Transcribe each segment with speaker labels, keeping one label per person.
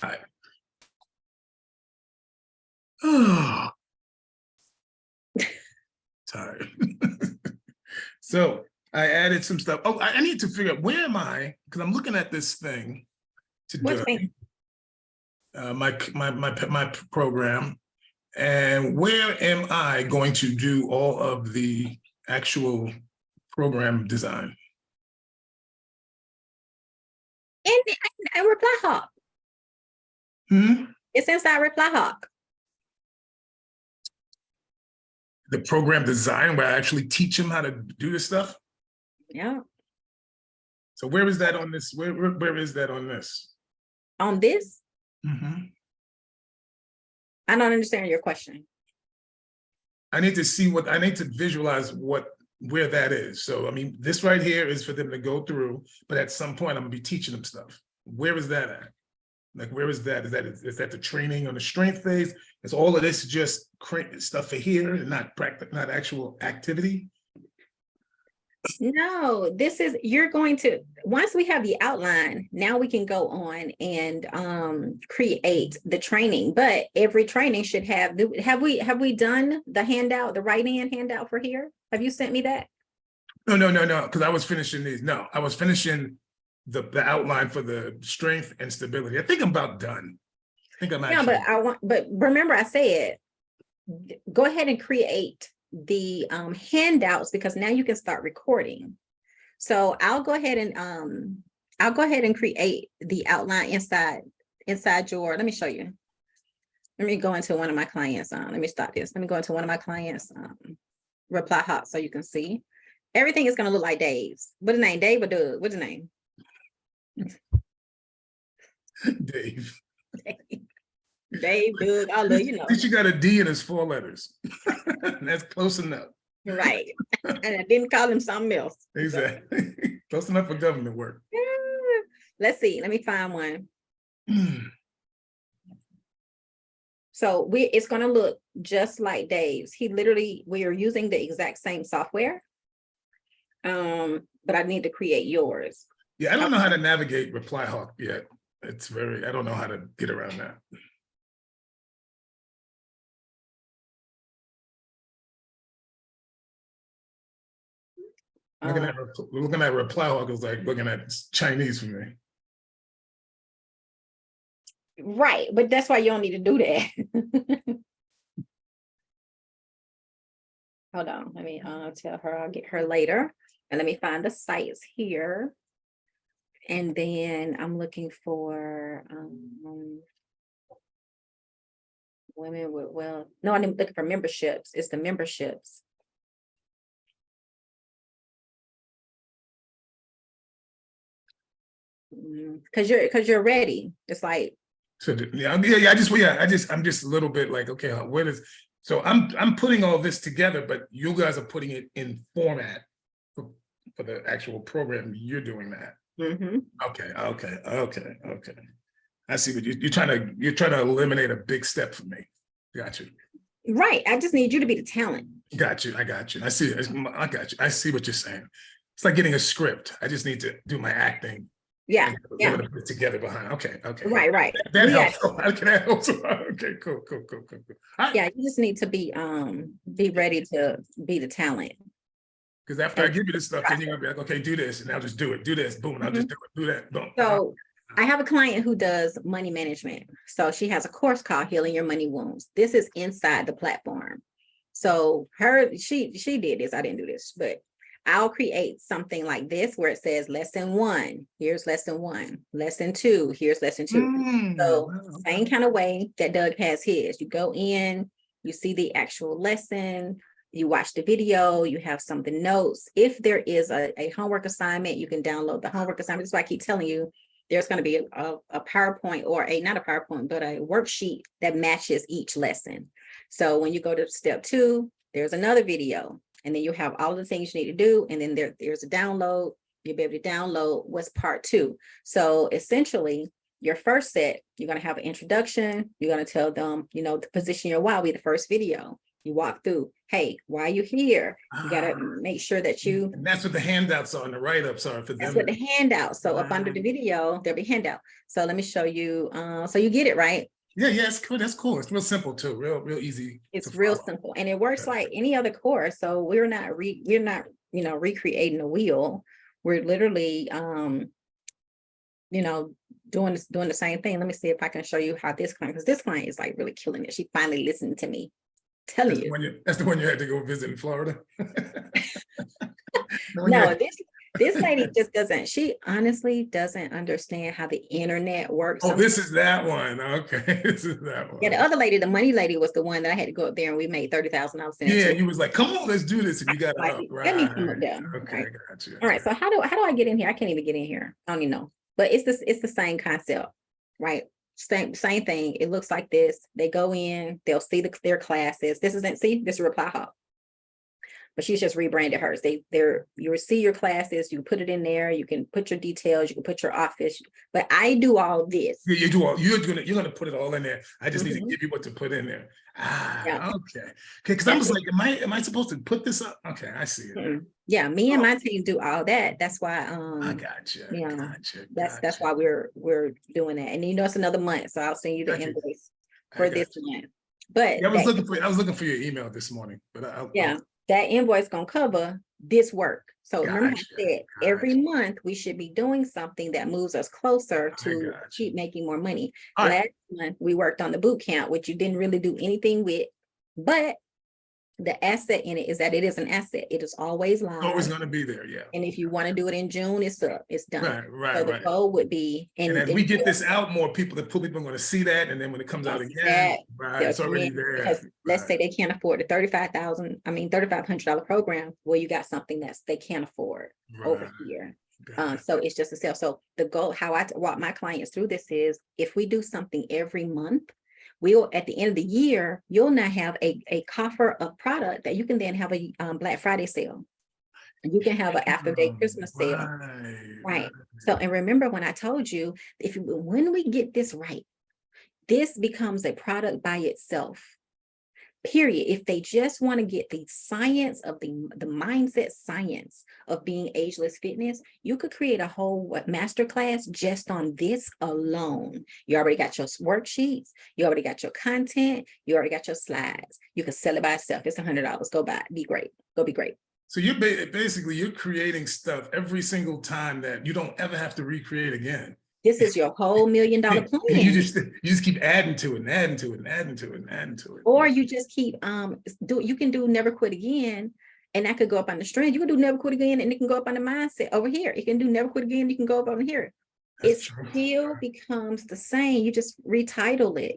Speaker 1: All right. Oh, sorry. So I added some stuff. Oh, I need to figure out where am I? Because I'm looking at this thing today. My program, and where am I going to do all of the actual program design?
Speaker 2: And Reply Hawk. It's inside Reply Hawk.
Speaker 1: The program design where I actually teach them how to do this stuff?
Speaker 2: Yeah.
Speaker 1: So where is that on this? Where is that on this?
Speaker 2: On this? I don't understand your question.
Speaker 1: I need to see I need to visualize where that is. So, I mean, this right here is for them to go through, but at some point I'm gonna be teaching them stuff. Where is that at? Like, where is that? Is that the training on the strength phase? Is all of this just stuff for here and not actual activity?
Speaker 2: No, you're going to, once we have the outline, now we can go on and create the training. But every training should have we done the handout, the right-hand handout for here? Have you sent me that?
Speaker 1: No, because I was finishing these. No, I was finishing the outline for the strength and stability. I think I'm about done. I think I'm actually.
Speaker 2: Yeah, but remember I said, go ahead and create the handouts, because now you can start recording. So I'll go ahead and create the outline inside your, let me show you. Let me go into one of my clients. Let me stop this. Let me go into one of my clients, Reply Hot, so you can see. Everything is going to look like Dave's. What's his name? Dave or Doug? What's his name?
Speaker 1: Dave.
Speaker 2: Dave, Doug, all of, you know.
Speaker 1: At least you got a D in his 4 letters. That's close enough.
Speaker 2: Right. And I didn't call him something else.
Speaker 1: Exactly. Close enough for government work.
Speaker 2: Let's see. Let me find one. So it's going to look just like Dave's. We are using the exact same software. But I need to create yours.
Speaker 1: Yeah, I don't know how to navigate Reply Hawk yet. I don't know how to get around that. Looking at Reply Hawk is like looking at Chinese for me.
Speaker 2: Right, but that's why you don't need to do that. Hold on, let me tell her I'll get her later. And let me find the sites here. And then I'm looking for women with, no, I'm looking for memberships. It's the memberships. Because you're ready. It's like,
Speaker 1: so I'm just a little bit like, okay, so I'm putting all this together, but you guys are putting it in format for the actual program. You're doing that. Okay. I see what you're trying to eliminate a big step for me. Got you.
Speaker 2: Right. I just need you to be the talent.
Speaker 1: Got you. I got you. I see. I got you. I see what you're saying. It's like getting a script. I just need to do my acting.
Speaker 2: Yeah.
Speaker 1: Put it together behind. Okay.
Speaker 2: Right.
Speaker 1: That helps. That helps. Okay. Cool.
Speaker 2: Yeah. You just need to be ready to be the talent.
Speaker 1: Because after I give you this stuff, then you're gonna be like, okay, do this, and I'll just do it. Do this, boom, and I'll just do it. Do that, boom.
Speaker 2: So I have a client who does money management. So she has a course called Healing Your Money Wounds. This is inside the platform. So she did this. I didn't do this, but I'll create something like this where it says lesson 1. Here's lesson 1. Lesson 2. Here's lesson 2. So same kind of way that Doug has his. You go in, you see the actual lesson. You watch the video, you have some of the notes. If there is a homework assignment, you can download the homework assignment. That's why I keep telling you, there's going to be a PowerPoint or not a PowerPoint, but a worksheet that matches each lesson. So when you go to step 2, there's another video, and then you have all the things you need to do. And then there's a download. You'll be able to download what's part 2. So essentially, your first set, you're going to have an introduction. You're going to tell them, to position your why, be the first video. You walk through, hey, why are you here? You gotta
Speaker 1: Ah,
Speaker 2: make sure that you,
Speaker 1: and that's what the handouts are and the write-ups are for
Speaker 2: that's
Speaker 1: them.
Speaker 2: what the handout. So up under the video, there'll be handout. So let me show you, so you get it, right?
Speaker 1: Yeah, yeah, it's cool. That's cool. It's real simple too. Real easy to
Speaker 2: It's real
Speaker 1: follow.
Speaker 2: simple and it works
Speaker 1: Yeah.
Speaker 2: like any other course. So we're not, recreating the wheel. We're literally, you know, doing the same thing. Let me see if I can show you how this client, because this client is like really killing it. She finally listened to me. Telling you.
Speaker 1: That's the one you had to go visit in Florida.
Speaker 2: No, this lady just doesn't, she honestly doesn't understand how the internet works.
Speaker 1: Oh, this is that one. Okay, this is that one.
Speaker 2: Yeah, the other lady, the money lady, was the one that I had to go up there and we made $30,000 in it
Speaker 1: Yeah,
Speaker 2: too.
Speaker 1: you was like, come on, let's do this. And you got it
Speaker 2: Like,
Speaker 1: up.
Speaker 2: let me come up
Speaker 1: Right.
Speaker 2: there.
Speaker 1: Okay,
Speaker 2: Right.
Speaker 1: gotcha.
Speaker 2: All right. So how do I get in here? I can't even get in here. I don't even know. But it's the same concept, right? Same thing. It looks like this. They go in, they'll see their classes. This is Reply Hub. But she's just rebranded hers. You will see your classes, you put it in there, you can put your details, you can put your office, but I do all this.
Speaker 1: Yeah, you do all, you're gonna put it all in there. I just need to
Speaker 2: Mhm.
Speaker 1: give you what to put in there.
Speaker 2: Yeah.
Speaker 1: Okay. Because I was like, am I supposed to put this up? Okay, I see it.
Speaker 2: Mhm. Yeah, me and
Speaker 1: Oh,
Speaker 2: my team do all that. That's why
Speaker 1: I gotcha.
Speaker 2: yeah,
Speaker 1: Gotcha.
Speaker 2: that's
Speaker 1: Gotcha.
Speaker 2: why we're doing that. And it's another month, so I'll send you the
Speaker 1: Gotcha.
Speaker 2: invoice
Speaker 1: I
Speaker 2: for
Speaker 1: got
Speaker 2: this
Speaker 1: you.
Speaker 2: month. But
Speaker 1: Yeah, I was looking for your email this morning, but
Speaker 2: yeah, that invoice gonna cover this work. So remember I
Speaker 1: gotcha.
Speaker 2: said every
Speaker 1: Gotcha.
Speaker 2: month we should be doing something that moves us closer
Speaker 1: I
Speaker 2: to
Speaker 1: got you.
Speaker 2: keep making more money.
Speaker 1: All right.
Speaker 2: Last month we worked on the boot camp, which you didn't really do anything with, but the asset in it is that it is an asset. It is always
Speaker 1: Always
Speaker 2: live.
Speaker 1: gonna be there. Yeah.
Speaker 2: And if you want to do it in June, it's up, it's done.
Speaker 1: Right.
Speaker 2: So
Speaker 1: Right.
Speaker 2: the
Speaker 1: Right.
Speaker 2: goal would be,
Speaker 1: And
Speaker 2: and
Speaker 1: as we get this out, more people are going to see that, and then when it comes out
Speaker 2: see
Speaker 1: again,
Speaker 2: that
Speaker 1: right,
Speaker 2: they'll
Speaker 1: it's
Speaker 2: come
Speaker 1: already
Speaker 2: in, because
Speaker 1: there.
Speaker 2: let's
Speaker 1: Right.
Speaker 2: say they can't afford the $3500 program. Well, you got something that's they can't afford over
Speaker 1: Right.
Speaker 2: here.
Speaker 1: Got
Speaker 2: So it's just a sale. So the goal, how I walk my clients through this is, if we do something every month, we'll at the end of the year, you'll now have a coffer of product that you can then have a Black Friday sale. And you can have an after day Christmas sale.
Speaker 1: Right.
Speaker 2: Right. So, and remember when I told you, when we get this right, this becomes a product by itself. Period. If they just want to get the science of the mindset science of being ageless fitness, you could create a whole master class just on this alone. You already got your worksheets, you already got your content, you already got your slides. You could sell it by itself. It's $100. Go buy it. Be great. Go be great.
Speaker 1: So you're basically you're creating stuff every single time that you don't ever have to recreate again.
Speaker 2: This is your whole $1 million plan.
Speaker 1: You just keep adding to it and adding to it and adding to it and adding to it.
Speaker 2: Or you just keep you can do Never Quit Again, and that could go up on the strength. You can do Never Quit Again, and it can go up on the mindset over here. You can do Never Quit Again, you can go up on here. It still becomes the same. You just retitle it,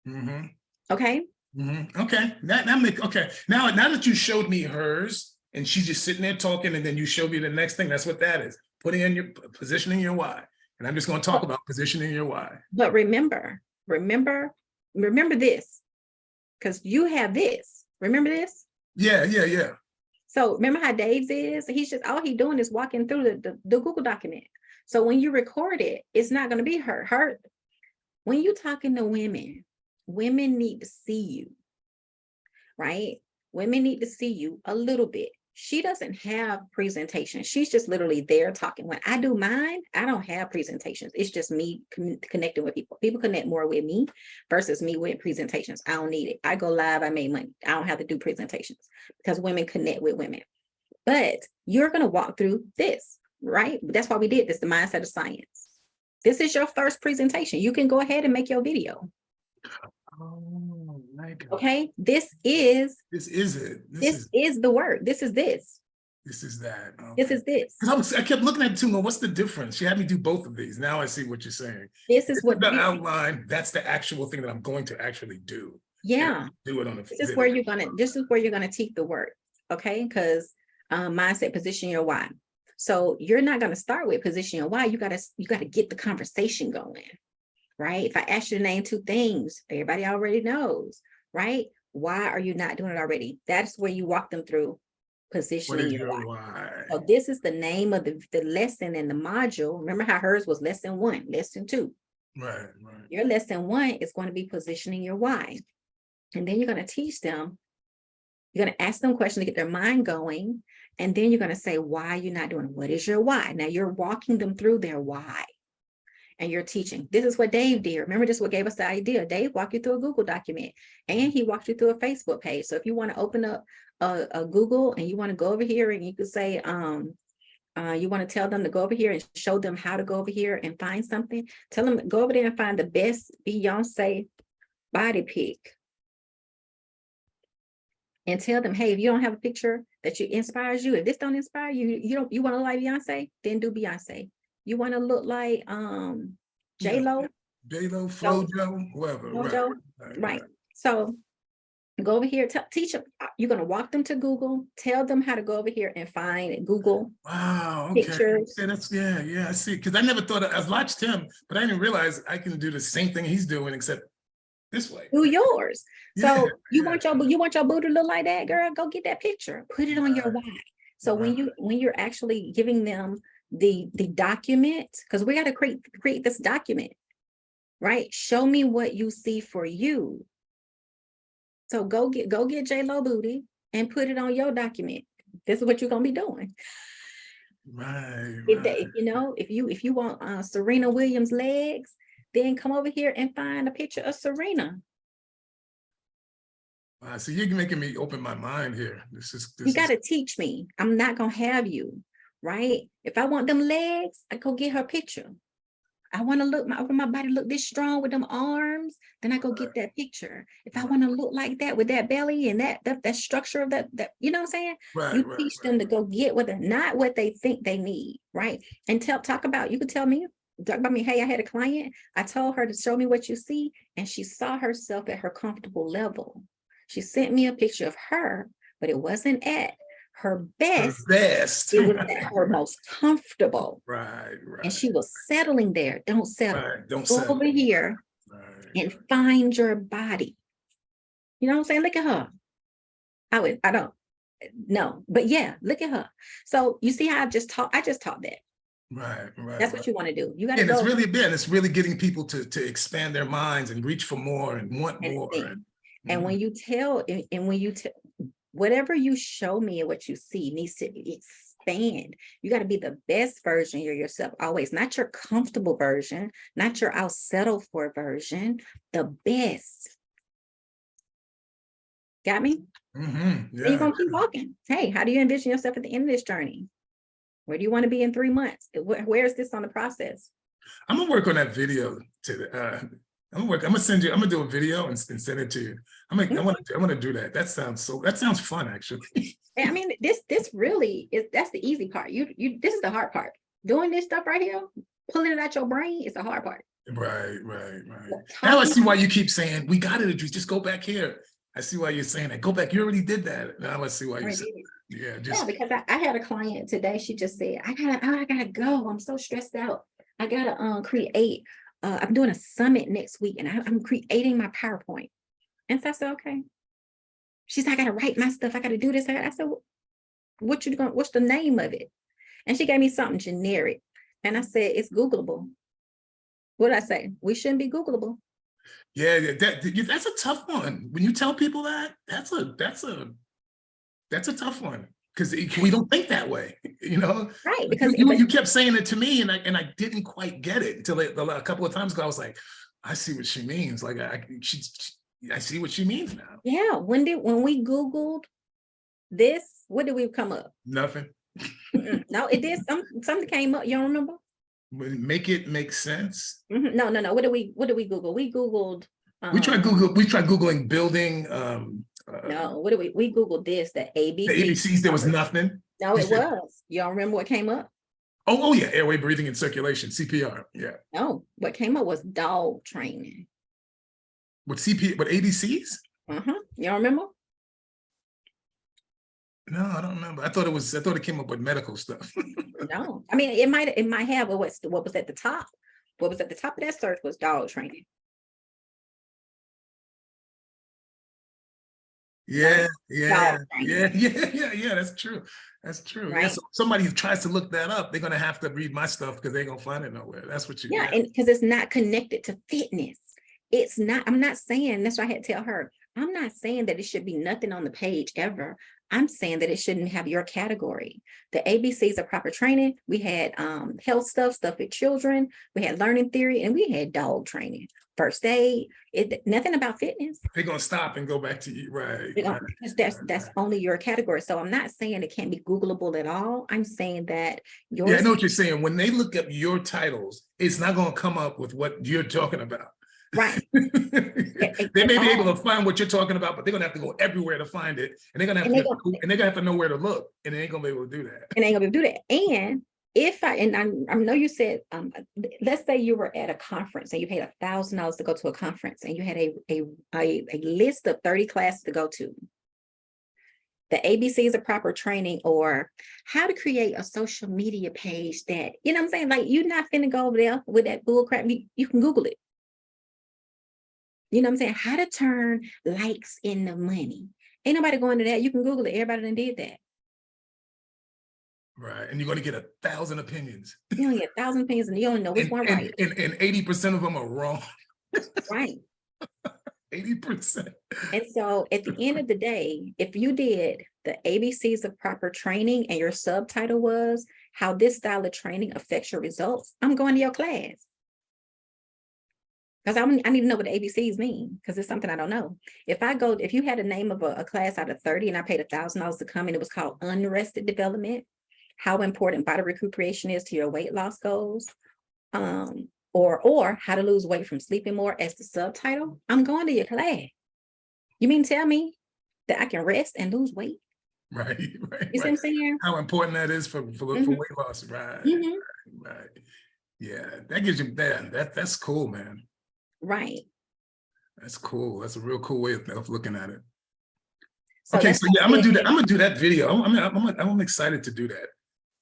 Speaker 1: Mm-hmm.
Speaker 2: Okay.
Speaker 1: Mm-hmm. Okay. That makes okay. Now that you showed me hers and she's just sitting there talking, and then you showed me the next thing. That's what that is. Putting in your positioning your why. And I'm just going to talk about positioning your why.
Speaker 2: But remember this, because you have this. Remember this?
Speaker 1: Yeah, yeah, yeah.
Speaker 2: So remember how Dave's is? He's just, all he's doing is walking through the Google document. So when you record it, it's not going to be her. When you're talking to women need to see you, right? Women need to see you a little bit. She doesn't have presentation. She's just literally there talking. When I do mine, I don't have presentations. It's just me connecting with people. People connect more with me versus me with presentations. I don't need it. I go live, I make money. I don't have to do presentations because women connect with women. But you're going to walk through this, right? That's why we did this, the mindset of science. This is your first presentation. You can go ahead and make your video.
Speaker 1: Oh my God.
Speaker 2: Okay, this is
Speaker 1: it.
Speaker 2: This is the work. This is this.
Speaker 1: This is that. Okay.
Speaker 2: This is this.
Speaker 1: Because I kept looking at it too. What's the difference? She had me do both of these. Now I see what you're saying.
Speaker 2: This is what
Speaker 1: the outline. That's the actual thing that I'm going to actually do.
Speaker 2: Yeah.
Speaker 1: Do it on the.
Speaker 2: This is where you're gonna teach the work. Okay, because mindset, position your why. So you're not gonna start with position your why. You gotta get the conversation going. Right? If I ask you to name two things, everybody already knows, right? Why are you not doing it already? That's where you walk them through positioning your why. So this is the name of the lesson in the module. Remember how hers was lesson 1, lesson 2.
Speaker 1: Right.
Speaker 2: Your lesson 1 is going to be positioning your why. And then you're going to teach them. You're going to ask them questions to get their mind going. And then you're going to say, why you're not doing it. What is your why? Now you're walking them through their why. And you're teaching. This is what Dave did. Remember, this is what gave us the idea. Dave walked you through a Google document, and he walked you through a Facebook page. So if you want to open up a Google and you want to go over here, and you could say, you want to tell them to go over here and show them how to go over here and find something. Tell them, go over there and find the best Beyonce body pic. And tell them, hey, if you don't have a picture that inspires you, if this don't inspire you, you want to look like Beyonce, then do Beyonce. You want to look like J-Lo?
Speaker 1: J-Lo, Flojo, whoever.
Speaker 2: Flojo, right. So go over here, teach them. You're going to walk them to Google, tell them how to go over here and find Google.
Speaker 1: Wow, okay.
Speaker 2: Pictures.
Speaker 1: Yeah, I see. Because I never thought I watched him, but I didn't realize I can do the same thing he's doing, except this way.
Speaker 2: Do yours. So you want your boo to look like that, girl? Go get that picture. Put it on your why. So when you're actually giving them the document, because we got to create this document, right? Show me what you see for you. So go get J-Lo booty and put it on your document. This is what you're gonna be doing.
Speaker 1: Right.
Speaker 2: If you want Serena Williams legs, then come over here and find a picture of Serena.
Speaker 1: Wow, so you're making me open my mind here.
Speaker 2: You got to teach me. I'm not gonna have you, right? If I want them legs, I go get her picture. I want to look my body look this strong with them arms, then I go get that picture. If I want to look like that with that belly and that structure of that, you know what I'm saying? You teach them to go get not what they think they need, right? And you could tell me, hey, I had a client, I told her to show me what you see, and she saw herself at her comfortable level. She sent me a picture of her, but it wasn't at her best. It was at her most comfortable.
Speaker 1: Right.
Speaker 2: And she was settling there. Don't settle.
Speaker 1: Don't
Speaker 2: go over here and find your body. You know what I'm saying? Look at her. I don't know, but yeah, look at her. So you see how I just taught that.
Speaker 1: Right.
Speaker 2: That's what you want to do. You got to
Speaker 1: go. It's really getting people to expand their minds and reach for more and want more.
Speaker 2: And when you tell, whatever you show me and what you see needs to expand. You got to be the best version of yourself always, not your comfortable version, not your I'll settle for version, the best. Got me?
Speaker 1: Yeah.
Speaker 2: You're going to keep walking. Hey, how do you envision yourself at the end of this journey? Where do you want to be in 3 months? Where is this on the process?
Speaker 1: I'm going to work on that video I'm gonna do a video and send it to you. I want to do that. That sounds fun, actually.
Speaker 2: I mean, this really is, that's the easy part. This is the hard part. Doing this stuff right here, pulling it out your brain is the hard part. Right.
Speaker 1: Now I see why you keep saying, we got it, Idrise, just go back here. I see why you're saying that. Go back. You already did that. Now I see why you said that. Yeah,
Speaker 2: because I had a client today. She just said, I gotta go. I'm so stressed out. I gotta create. I'm doing a summit next week, and I'm creating my PowerPoint. And so I said, okay. She said, I gotta write my stuff. I gotta do this. I said, what's the name of it? And she gave me something generic. And I said, it's Googleable. What did I say? We shouldn't be Googleable.
Speaker 1: Yeah, that's a tough one. When you tell people that, that's a tough one. Because we don't think that way,
Speaker 2: Right? Because
Speaker 1: you kept saying it to me, and I didn't quite get it until a couple of times ago. I was like, I see what she means. Like I see what she means now.
Speaker 2: Yeah. When we Googled this, what did we come up?
Speaker 1: Nothing.
Speaker 2: No, it did. Something came up. You don't remember?
Speaker 1: Make it make sense.
Speaker 2: No. What did we Google? We Googled.
Speaker 1: We tried Googling building.
Speaker 2: No, what did we Googled this, the ABCs.
Speaker 1: The ABCs, there was nothing.
Speaker 2: No, it was. Y'all remember what came up?
Speaker 1: Oh yeah, airway, breathing, and circulation, CPR. Yeah.
Speaker 2: No, what came up was dog training.
Speaker 1: What ABCs?
Speaker 2: Y'all remember?
Speaker 1: No, I don't remember. I thought it came up with medical stuff.
Speaker 2: No, I mean it might have, but what was at the top? What was at the top of that search was dog training.
Speaker 1: Yeah, that's true. Right? Yeah, so somebody who tries to look that up, they're gonna have to read my stuff because they're gonna find it nowhere. That's what you
Speaker 2: and because it's not connected to fitness. It's not, I'm not saying, that's why I had to tell her, I'm not saying that it should be nothing on the page ever. I'm saying that it shouldn't have your category. The ABCs of proper training, we had health stuff with children, we had learning theory, and we had dog training, first aid, nothing about fitness.
Speaker 1: They're gonna stop and go back to you, right?
Speaker 2: Because that's only your category. So I'm not saying it can't be Googleable at all. I'm saying that
Speaker 1: Yeah, I know what you're saying. When they look up your titles, it's not gonna come up with what you're talking about.
Speaker 2: Right.
Speaker 1: They may be able to find what you're talking about, but they're gonna have to go everywhere to find it, and they're gonna have to know where to look, and they ain't gonna be able to do that.
Speaker 2: And they ain't gonna be able to do that. And if I know you said, let's say you were at a conference and you paid $1,000 to go to a conference, and you had a list of 30 classes to go to. The ABCs of proper training, or how to create a social media page that, you know what I'm saying? Like, you're not finna go over there with that bull crap. You can Google it. You know what I'm saying? How to turn likes into money. Ain't nobody going to that. You can Google it. Everybody done did that.
Speaker 1: Right. And you're going to get 1,000 opinions.
Speaker 2: You only get 1,000 opinions and you don't know which one right.
Speaker 1: And 80% of them are wrong.
Speaker 2: Right.
Speaker 1: 80%.
Speaker 2: And so at the end of the day, if you did the ABCs of proper training and your subtitle was how this style of training affects your results, I'm going to your class. Because I need to know what the ABCs mean, because it's something I don't know. If you had a name of a class out of 30 and I paid $1,000 to come, and it was called Unrested Development, how important body recuperation is to your weight loss goals, or how to lose weight from sleeping more as the subtitle, I'm going to your class. You mean tell me that I can rest and lose weight?
Speaker 1: Right.
Speaker 2: You see what I'm saying?
Speaker 1: How important that is for weight loss, right? Right. Yeah, that gives you that's cool, man.
Speaker 2: Right.
Speaker 1: That's cool. That's a real cool way of looking at it.
Speaker 2: So
Speaker 1: okay, so yeah, I'm gonna do that. I'm gonna do that video. I'm excited to do that.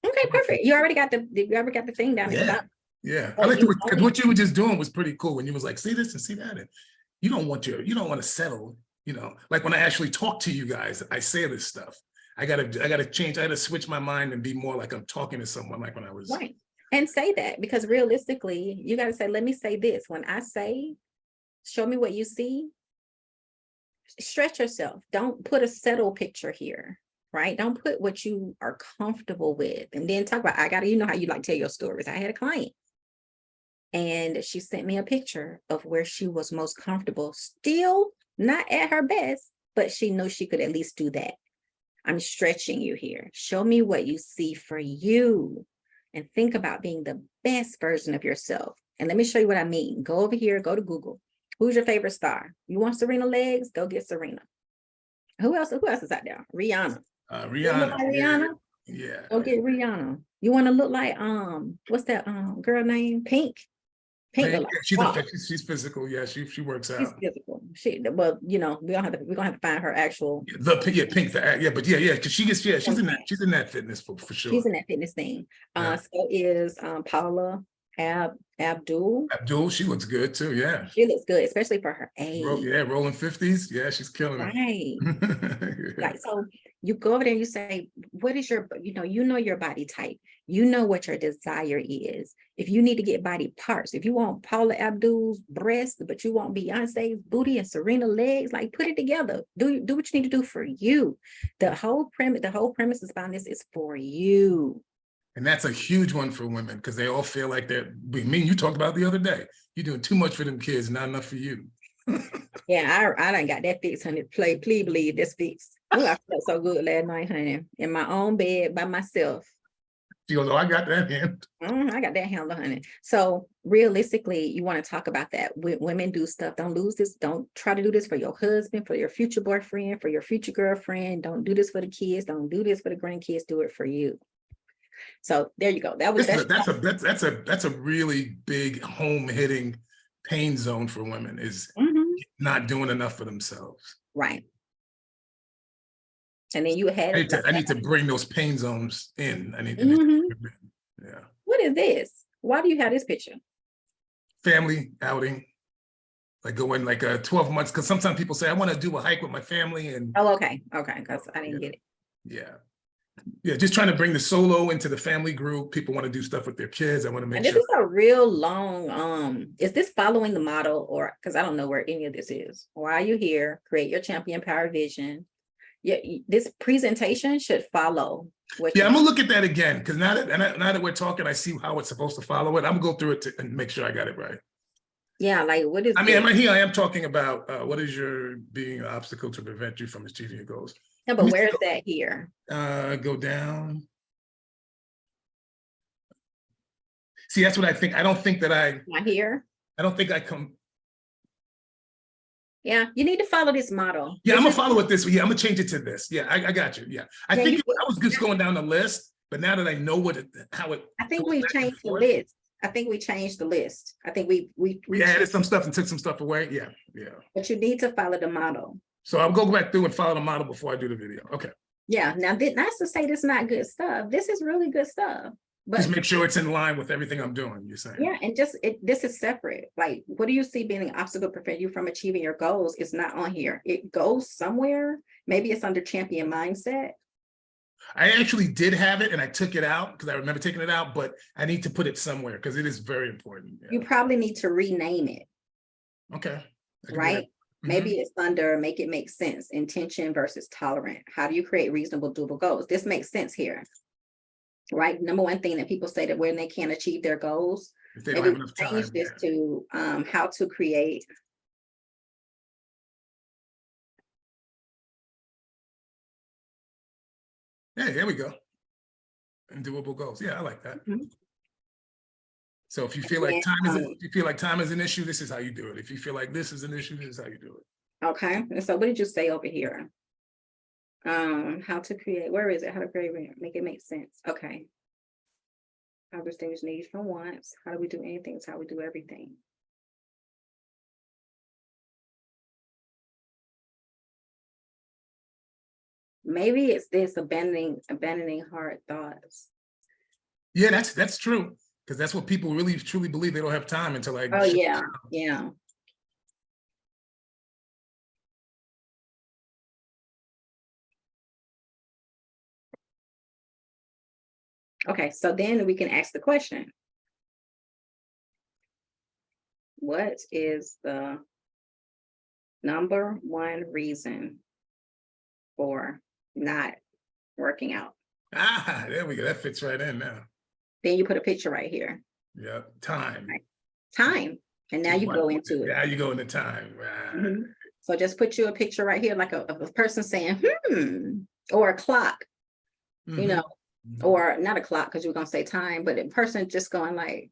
Speaker 2: Okay, perfect. You already got the thing down there.
Speaker 1: Yeah. I like what you were just doing was pretty cool when you was like, see this and see that. And you don't want to settle, like when I actually talk to you guys, I say this stuff. I gotta change, I gotta switch my mind and be more like I'm talking to someone, like when I was
Speaker 2: right. And say that, because realistically, you got to say, let me say this. When I say, show me what you see, stretch yourself. Don't put a settle picture here, right? Don't put what you are comfortable with. And then talk about, how you like to tell your stories. I had a client and she sent me a picture of where she was most comfortable, still not at her best, but she knows she could at least do that. I'm stretching you here. Show me what you see for you. And think about being the best version of yourself. And let me show you what I mean. Go over here, go to Google. Who's your favorite star? You want Serena legs? Go get Serena. Who else is out there? Rihanna.
Speaker 1: Rihanna.
Speaker 2: Like Rihanna?
Speaker 1: Yeah.
Speaker 2: Go get Rihanna. You want to look like what's that girl name? Pink.
Speaker 1: She's physical. Yeah, she works out.
Speaker 2: She's physical. We're gonna have to find her actual
Speaker 1: Pink. Because she's in that fitness for sure.
Speaker 2: She's in that fitness thing. So is Paula Abdul.
Speaker 1: She looks good too. Yeah,
Speaker 2: she looks good, especially for her age.
Speaker 1: Rolling 50s. Yeah, she's killing
Speaker 2: it. Right. So you go over there and you say, what is your, your body type. You know what your desire is. If you need to get body parts, if you want Paula Abdul's breast, but you want Beyonce's booty and Serena legs, like put it together. Do what you need to do for you. The whole premise is behind this is for you.
Speaker 1: And that's a huge one for women, because they all feel like you talked about the other day. You're doing too much for them kids, not enough for you.
Speaker 2: Yeah, I done got that fixed, honey. Please believe that's fixed. Oh, I felt so good last night, honey, in my own bed by myself.
Speaker 1: She goes, I got that handled.
Speaker 2: I got that handled, honey. So realistically, you want to talk about that. Women do stuff. Don't lose this. Don't try to do this for your husband, for your future boyfriend, for your future girlfriend. Don't do this for the kids. Don't do this for the grandkids. Do it for you. So there you go.
Speaker 1: That's a really big home hitting pain zone for women, is not doing enough for themselves.
Speaker 2: Right. And then you had
Speaker 1: I need to bring those pain zones in. Yeah.
Speaker 2: What is this? Why do you have this picture?
Speaker 1: Family outing. Like going 12 months, because sometimes people say, I want to do a hike with my family. And
Speaker 2: okay. Because I didn't get it.
Speaker 1: Yeah. Yeah, just trying to bring the solo into the family group. People want to do stuff with their kids. I want to make
Speaker 2: And this
Speaker 1: sure.
Speaker 2: is a real long, is this following the model, or, because I don't know where any of this is. Why are you here? Create your champion power vision. Yeah, this presentation should follow what
Speaker 1: Yeah,
Speaker 2: you
Speaker 1: I'm gonna look at that again, because now that we're talking, I see how it's supposed to follow it. I'm gonna go through it and make sure I got it right.
Speaker 2: yeah, like what is
Speaker 1: I mean,
Speaker 2: this?
Speaker 1: right here I am talking about what is your being an obstacle to prevent you from achieving your goals.
Speaker 2: No, but where is that here?
Speaker 1: Go down. See, that's what I think. I don't think that
Speaker 2: Not here.
Speaker 1: I don't think I come.
Speaker 2: Yeah, you need to follow this model.
Speaker 1: Yeah, I'm
Speaker 2: This
Speaker 1: gonna
Speaker 2: is-
Speaker 1: follow it this way. Yeah, I'm gonna change it to this. Yeah, I got you. Yeah, I
Speaker 2: Yeah,
Speaker 1: think
Speaker 2: you-
Speaker 1: I was just going down the list, but now that I know how it.
Speaker 2: I think
Speaker 1: goes
Speaker 2: we've
Speaker 1: back and
Speaker 2: changed the
Speaker 1: forth,
Speaker 2: list. I think we changed the list. I think we
Speaker 1: We added
Speaker 2: changed-
Speaker 1: some stuff and took some stuff away. Yeah, yeah.
Speaker 2: but you need to follow the model.
Speaker 1: So I'll go back through and follow the model before I do the video. Okay.
Speaker 2: Yeah, now that's to say this is not good stuff. This is really good stuff. But
Speaker 1: Just make sure it's in line with everything I'm doing, you're saying?
Speaker 2: yeah, and this is separate. Like, what do you see being an obstacle to prevent you from achieving your goals? It's not on here. It goes somewhere. Maybe it's under champion mindset.
Speaker 1: I actually did have it and I took it out because I remember taking it out, but I need to put it somewhere because it is very important. Yeah.
Speaker 2: You probably need to rename it,
Speaker 1: Okay. I can do
Speaker 2: right?
Speaker 1: that. Mhm.
Speaker 2: Maybe it's under make it make sense, intention versus tolerant. How do you create reasonable, doable goals? This makes sense here, right? Number one thing that people say that when they can't achieve their goals,
Speaker 1: If they don't
Speaker 2: maybe
Speaker 1: have enough
Speaker 2: change
Speaker 1: time.
Speaker 2: this
Speaker 1: Yeah.
Speaker 2: to how to create.
Speaker 1: Hey, there we go. And doable goals. Yeah, I like that.
Speaker 2: Mhm.
Speaker 1: So if you feel like if you feel like time is an issue, this is how you do it. If you feel like this is an issue, this is how you do it.
Speaker 2: Okay, and so what did you say over here? How to create, where is it? How to create, make it make sense. Okay. How to distinguish needs from wants. How do we do anything? It's how we do everything. Maybe it's this abandoning hard thoughts.
Speaker 1: Yeah, that's true. Because that's what people really truly believe. They don't have time until like.
Speaker 2: Oh yeah, yeah. Okay, so then we can ask the question. What is the number one reason for not working out?
Speaker 1: Ah, there we go. That fits right in now.
Speaker 2: Then you put a picture right here.
Speaker 1: Yeah, time.
Speaker 2: Right. Time. And now you go into it.
Speaker 1: Now you go into time. Right.
Speaker 2: Mhm. So just put you a picture right here, like of a person saying, or a clock, you know, or not a clock because you're going to say time, but a person just going like,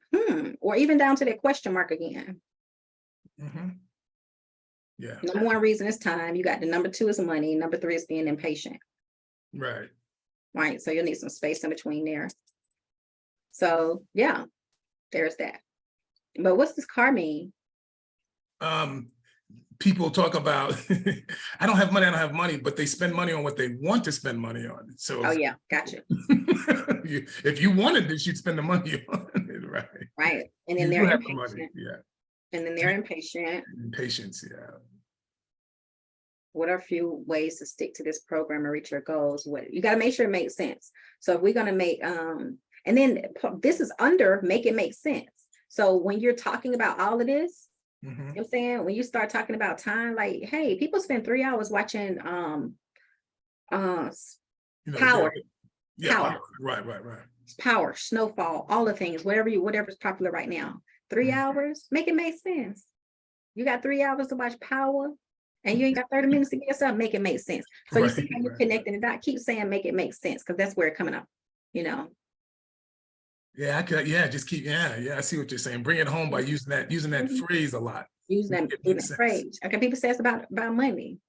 Speaker 2: or even down to that question mark again.
Speaker 1: Mhm. Yeah.
Speaker 2: Number one reason is time. You got the number two is money. Number three is being impatient.
Speaker 1: Right.
Speaker 2: Right. So you'll need some space in between there. So yeah, there's that. But what's this car mean?
Speaker 1: People talk about I don't have money, but they spend money on what they want to spend money on. So
Speaker 2: Oh yeah, gotcha.
Speaker 1: if you wanted this, you'd spend the money on it, right?
Speaker 2: Right. And then
Speaker 1: You
Speaker 2: they're
Speaker 1: have the money,
Speaker 2: impatient.
Speaker 1: yeah.
Speaker 2: And then they're impatient.
Speaker 1: Patience, yeah.
Speaker 2: What are a few ways to stick to this program and reach your goals? What you got to make sure it makes sense. So if we're going to make and then this is under make it make sense. So when you're talking about all of this, you know what I'm saying, when you start talking about time, like, hey, people spend 3 hours watching Power.
Speaker 1: Yeah,
Speaker 2: Power.
Speaker 1: right.
Speaker 2: Power, Snowfall, all the things, whatever's popular right now. 3 hours, make it make sense. You got 3 hours to watch Power, and you ain't got 30 minutes to get yourself, make it make sense. So you see how you're connecting the dot. Keep saying make it make sense, because that's where it's coming up, you know.
Speaker 1: Yeah, just keep, I see what you're saying. Bring it home by using that phrase a lot.
Speaker 2: Use that phrase. Okay, people say it's about money.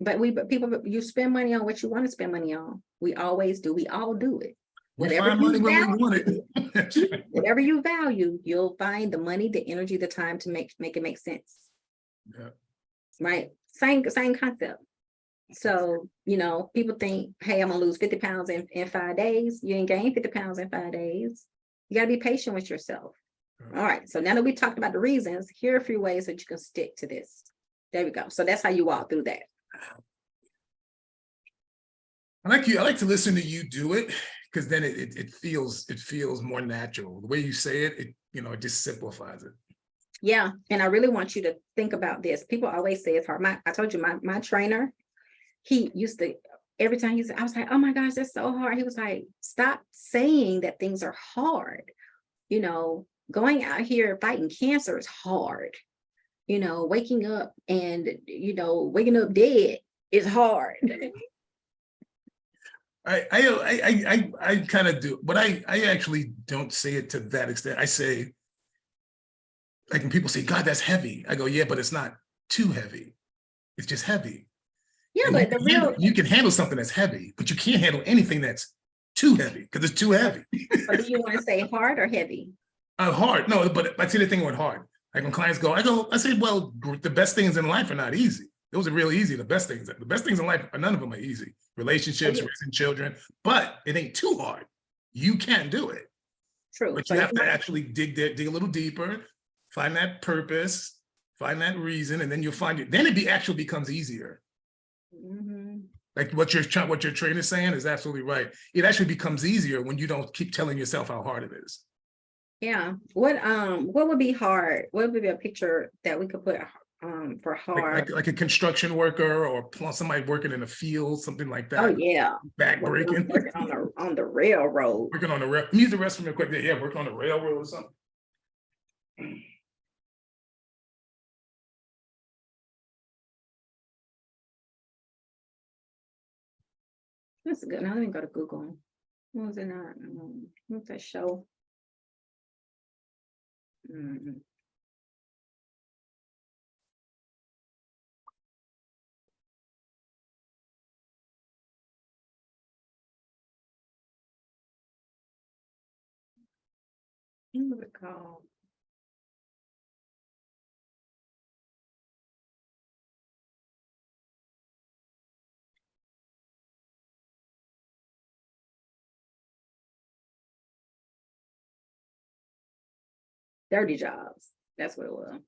Speaker 2: But people, you spend money on what you want to spend money on. We always do. We all do it.
Speaker 1: We find money when we want it.
Speaker 2: Whatever you value, you'll find the money, the energy, the time to make it make sense.
Speaker 1: Yeah.
Speaker 2: Right? Same concept. So, you know, people think, hey, I'm gonna lose 50 pounds in 5 days. You ain't gain 50 pounds in 5 days. You gotta be patient with yourself. All right. So now that we talked about the reasons, here are a few ways that you can stick to this. There we go. So that's how you walk through that.
Speaker 1: I like to listen to you do it, because then it feels more natural. The way you say it, it just simplifies it.
Speaker 2: Yeah, and I really want you to think about this. People always say it's hard. I told you my trainer, he used to, every time I was like, oh my gosh, that's so hard. He was like, stop saying that things are hard. Going out here fighting cancer is hard. Waking up and waking up dead is hard.
Speaker 1: I kind of do, but I actually don't say it to that extent. I say, like when people say, God, that's heavy. I go, yeah, but it's not too heavy. It's just heavy.
Speaker 2: Yeah,
Speaker 1: And
Speaker 2: but
Speaker 1: you can handle something that's heavy, but you can't handle anything that's too heavy, because it's too heavy.
Speaker 2: Or do you want to say hard or heavy?
Speaker 1: Hard. No, but I see the thing with hard. Like when clients go, I say, well, the best things in life are not easy. Those are real easy. The best things in life, none of them are easy. Relationships, raising children, but it ain't too hard. You can do it.
Speaker 2: True.
Speaker 1: But you have to actually dig a little deeper, find that purpose, find that reason, and then you'll find it. Then it actually becomes easier.
Speaker 2: Mm-hmm.
Speaker 1: Like what your trainer's saying is absolutely right. It actually becomes easier when you don't keep telling yourself how hard it is.
Speaker 2: Yeah. What would be hard? What would be a picture that we could put for hard?
Speaker 1: Like a construction worker or somebody working in a field, something like that.
Speaker 2: Oh yeah.
Speaker 1: Backbreaking.
Speaker 2: Working on the railroad.
Speaker 1: Working on the rail. Use the restroom real quick. Yeah, working on the railroad or something.
Speaker 2: That's good. Now let me go to Google. What was it not? What's that show? Mm. What was it called? Dirty Jobs. That's what it was.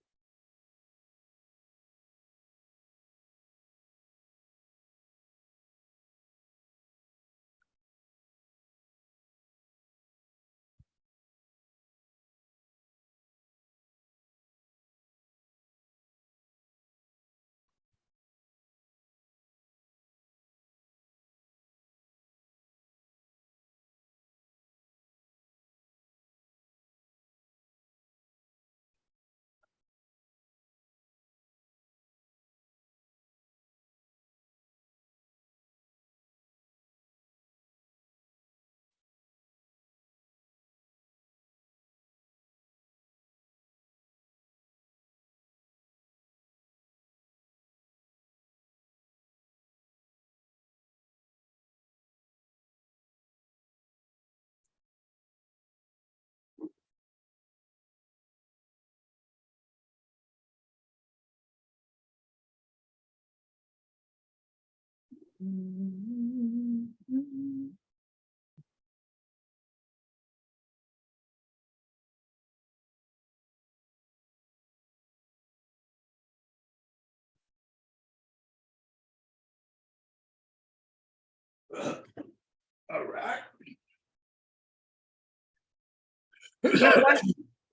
Speaker 1: All right.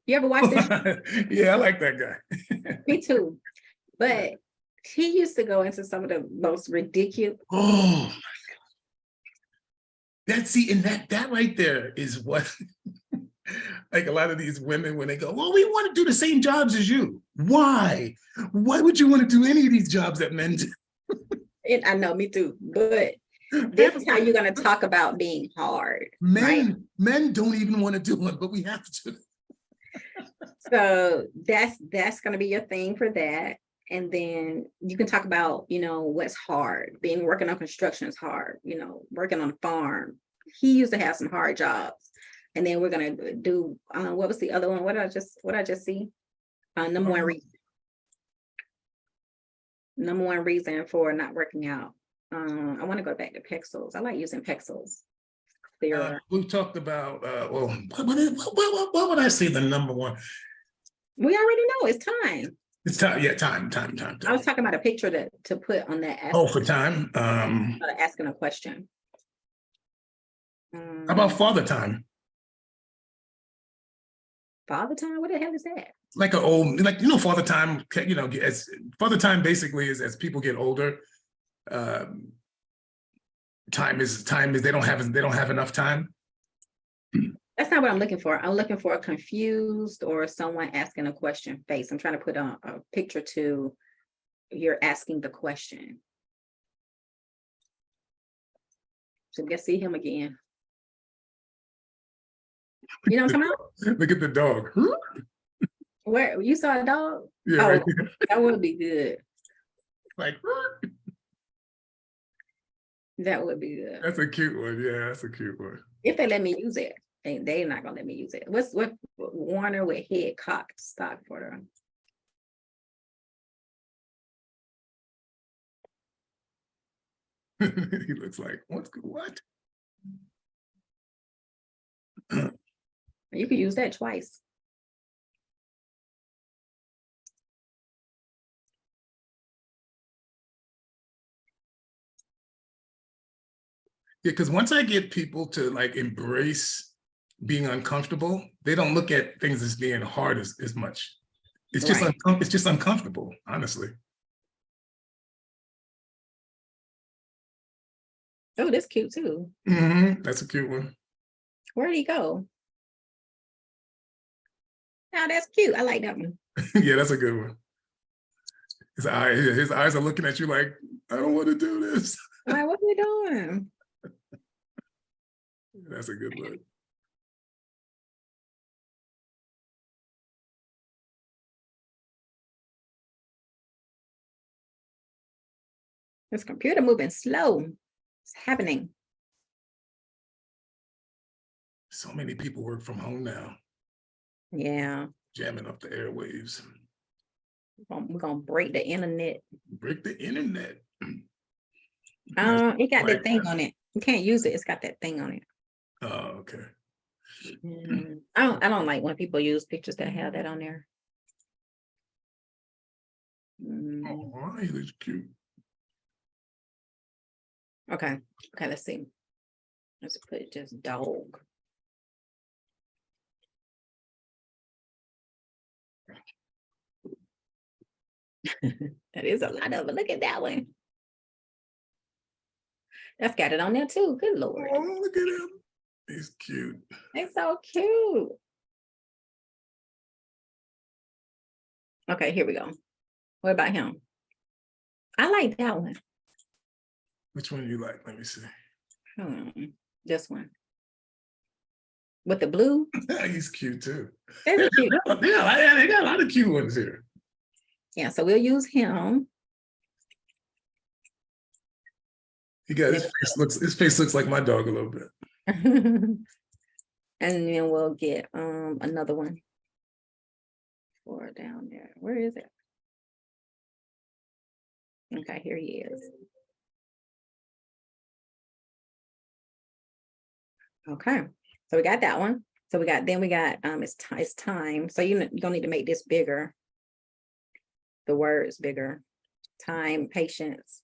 Speaker 2: You ever watch this?
Speaker 1: Yeah, I like that guy.
Speaker 2: Me too. But he used to go into some of the most ridiculous.
Speaker 1: Oh my God. And that right there is what like a lot of these women, when they go, well, we want to do the same jobs as you. Why? Why would you want to do any of these jobs that men do?
Speaker 2: I know, me too. But this is how you're going to talk about being hard.
Speaker 1: Men don't even want to do it, but we have to.
Speaker 2: So that's going to be your thing for that. And then you can talk about, what's hard. Working on construction is hard, working on a farm. He used to have some hard jobs. And then we're going to do, what was the other one? What did I just see? Number one reason for not working out. I want to go back to pixels. I like using pixels.
Speaker 1: We talked about, what would I say the number one?
Speaker 2: We already know it's time.
Speaker 1: It's time. Yeah, time.
Speaker 2: I was talking about a picture to put on that.
Speaker 1: For time.
Speaker 2: Asking a question.
Speaker 1: How about father time?
Speaker 2: Father time? What the hell is that?
Speaker 1: Like an old, like, father time, as father time basically is as people get older, time is they don't have enough time.
Speaker 2: That's not what I'm looking for. I'm looking for a confused or someone asking a question face. I'm trying to put a picture to you're asking the question. So let's see him again. You know what I'm talking about?
Speaker 1: Look at the dog.
Speaker 2: Where you saw a dog?
Speaker 1: Yeah,
Speaker 2: Oh,
Speaker 1: right there.
Speaker 2: that would be good.
Speaker 1: Like,
Speaker 2: That would be good.
Speaker 1: that's a cute one. Yeah, that's a cute one.
Speaker 2: If they let me use it, they're not gonna let me use it. What Warner with head cocked stock for them?
Speaker 1: He looks like what?
Speaker 2: You could use that twice.
Speaker 1: Yeah, because once I get people to like embrace being uncomfortable, they don't look at things as being hard as much. It's just
Speaker 2: Right.
Speaker 1: it's just uncomfortable, honestly.
Speaker 2: Oh, that's cute too.
Speaker 1: That's a cute one.
Speaker 2: Where'd he go? Oh, that's cute. I like that one.
Speaker 1: Yeah, that's a good one. His eyes are looking at you like, I don't want to do this.
Speaker 2: I'm like, what are you doing?
Speaker 1: That's a good one.
Speaker 2: This computer moving slow. It's happening.
Speaker 1: So many people work from home now,
Speaker 2: Yeah.
Speaker 1: jamming up the airwaves.
Speaker 2: We're gonna break the internet.
Speaker 1: Break the internet.
Speaker 2: It got
Speaker 1: Like
Speaker 2: that thing on it. You can't use it. It's got that thing on it.
Speaker 1: Oh, okay.
Speaker 2: I don't like when people use pictures that have that on there.
Speaker 1: Oh, he looks cute.
Speaker 2: Okay, let's see. Let's put just dog. That is a lot of it. Look at that one. That's got it on there too. Good Lord.
Speaker 1: Oh, look at him. He's cute.
Speaker 2: It's so cute. Okay, here we go. What about him? I like that one.
Speaker 1: Which one do you like? Let me see.
Speaker 2: This one. With the blue.
Speaker 1: He's cute too.
Speaker 2: That's cute.
Speaker 1: Yeah, they got a lot of cute ones here.
Speaker 2: Yeah, so we'll use him.
Speaker 1: His face looks like my dog a little bit.
Speaker 2: And then we'll get another one for down there. Where is it? Okay, here he is. Okay, so we got that one. So we got it's time. So you're gonna need to make this bigger. The words bigger. Time, patience.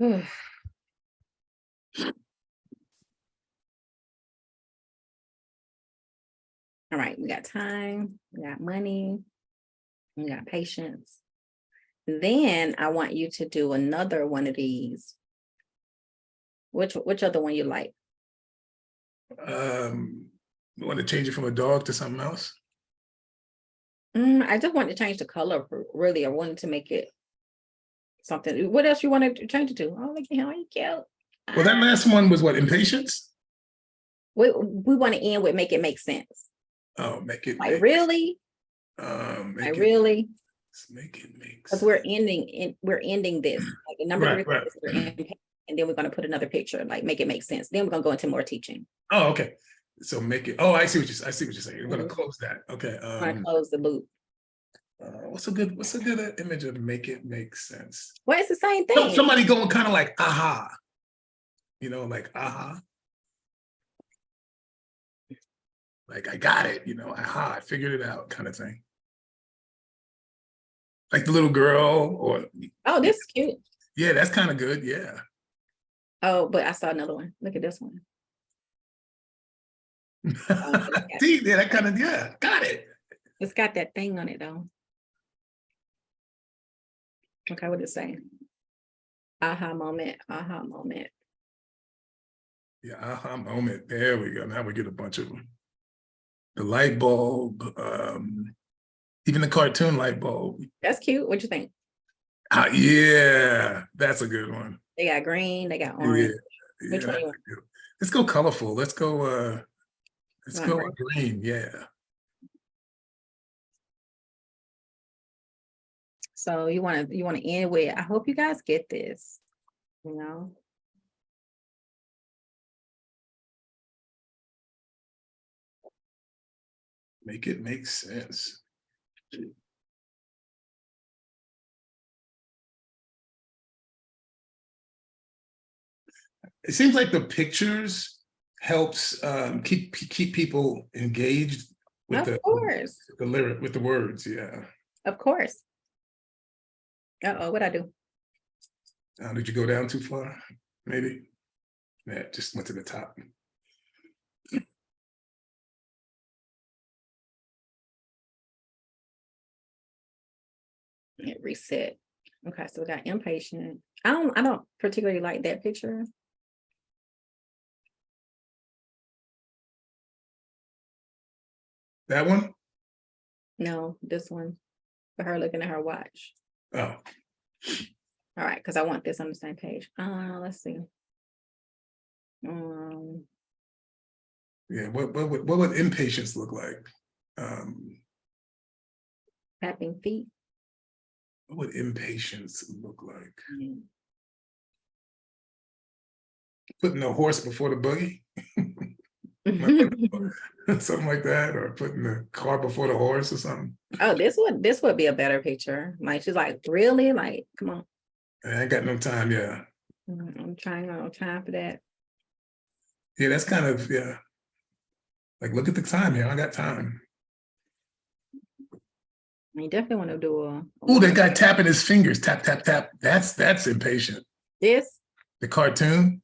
Speaker 2: All right, we got time, we got money, we got patience. Then I want you to do another one of these. Which other one you like?
Speaker 1: You want to change it from a dog to something else?
Speaker 2: I just want to change the color. Really, I wanted to make it something. What else you want to change it to? Oh, look at how you cute.
Speaker 1: Well, that last one was what, impatience?
Speaker 2: We want to end with make it make sense.
Speaker 1: Oh, make it
Speaker 2: like really?
Speaker 1: Make it,
Speaker 2: really?
Speaker 1: Make it make
Speaker 2: Because
Speaker 1: sense.
Speaker 2: we're ending this. Like the number
Speaker 1: Right.
Speaker 2: we're ending, and then we're going to put another picture, like make it make sense. Then we're going to go into more teaching.
Speaker 1: Oh, okay. So make it. Oh, I see what you're saying. We're going to close that. Okay.
Speaker 2: We're going to close the loop.
Speaker 1: What's a good image of make it make sense?
Speaker 2: Well, it's the same thing.
Speaker 1: Somebody going kind of like aha. Like aha. Like, I got it, you know, aha, I figured it out kind of thing. Like the little girl or,
Speaker 2: Oh, this is cute.
Speaker 1: yeah, that's kind of good, yeah.
Speaker 2: Oh, but I saw another one. Look at this one.
Speaker 1: See, yeah, that kind of, yeah, got it.
Speaker 2: It's got that thing on it though. Okay, what did it say? Aha moment, aha moment.
Speaker 1: Yeah, aha moment. There we go. Now we get a bunch of them. The light bulb, even the cartoon light bulb.
Speaker 2: That's cute. What you think?
Speaker 1: Yeah, that's a good one.
Speaker 2: They got green, they got
Speaker 1: Yeah,
Speaker 2: orange.
Speaker 1: yeah,
Speaker 2: Which one
Speaker 1: that's
Speaker 2: you want?
Speaker 1: good. Let's go colorful. Let's go
Speaker 2: Want
Speaker 1: green. Yeah.
Speaker 2: So you want to end with, I hope you guys get this, you know.
Speaker 1: Make it make sense. It seems like the pictures helps keep people engaged with
Speaker 2: Of course.
Speaker 1: the lyric, with the words. Yeah.
Speaker 2: Of course. Uh-oh, what'd I do?
Speaker 1: Did you go down too far? Maybe. Yeah, just went to the top.
Speaker 2: Hit reset. Okay, so we got impatient. I don't particularly like that picture.
Speaker 1: That one?
Speaker 2: No, this one. For her looking at her watch.
Speaker 1: Oh.
Speaker 2: All right, because I want this on the same page. Let's see.
Speaker 1: Yeah, what would impatience look like?
Speaker 2: Tapping feet.
Speaker 1: What would impatience look like? Putting the horse before the buggy? Something like that, or putting the car before the horse or something.
Speaker 2: Oh, this would be a better picture. Like she's like, really? Like, come on.
Speaker 1: I ain't got no time, yeah.
Speaker 2: I'm trying, no time for that.
Speaker 1: Yeah, that's kind of, yeah. Like, look at the time here. I got time.
Speaker 2: You definitely want to do a
Speaker 1: Oh, that guy tapping his fingers, tap, tap, tap. That's impatient.
Speaker 2: this.
Speaker 1: The cartoon.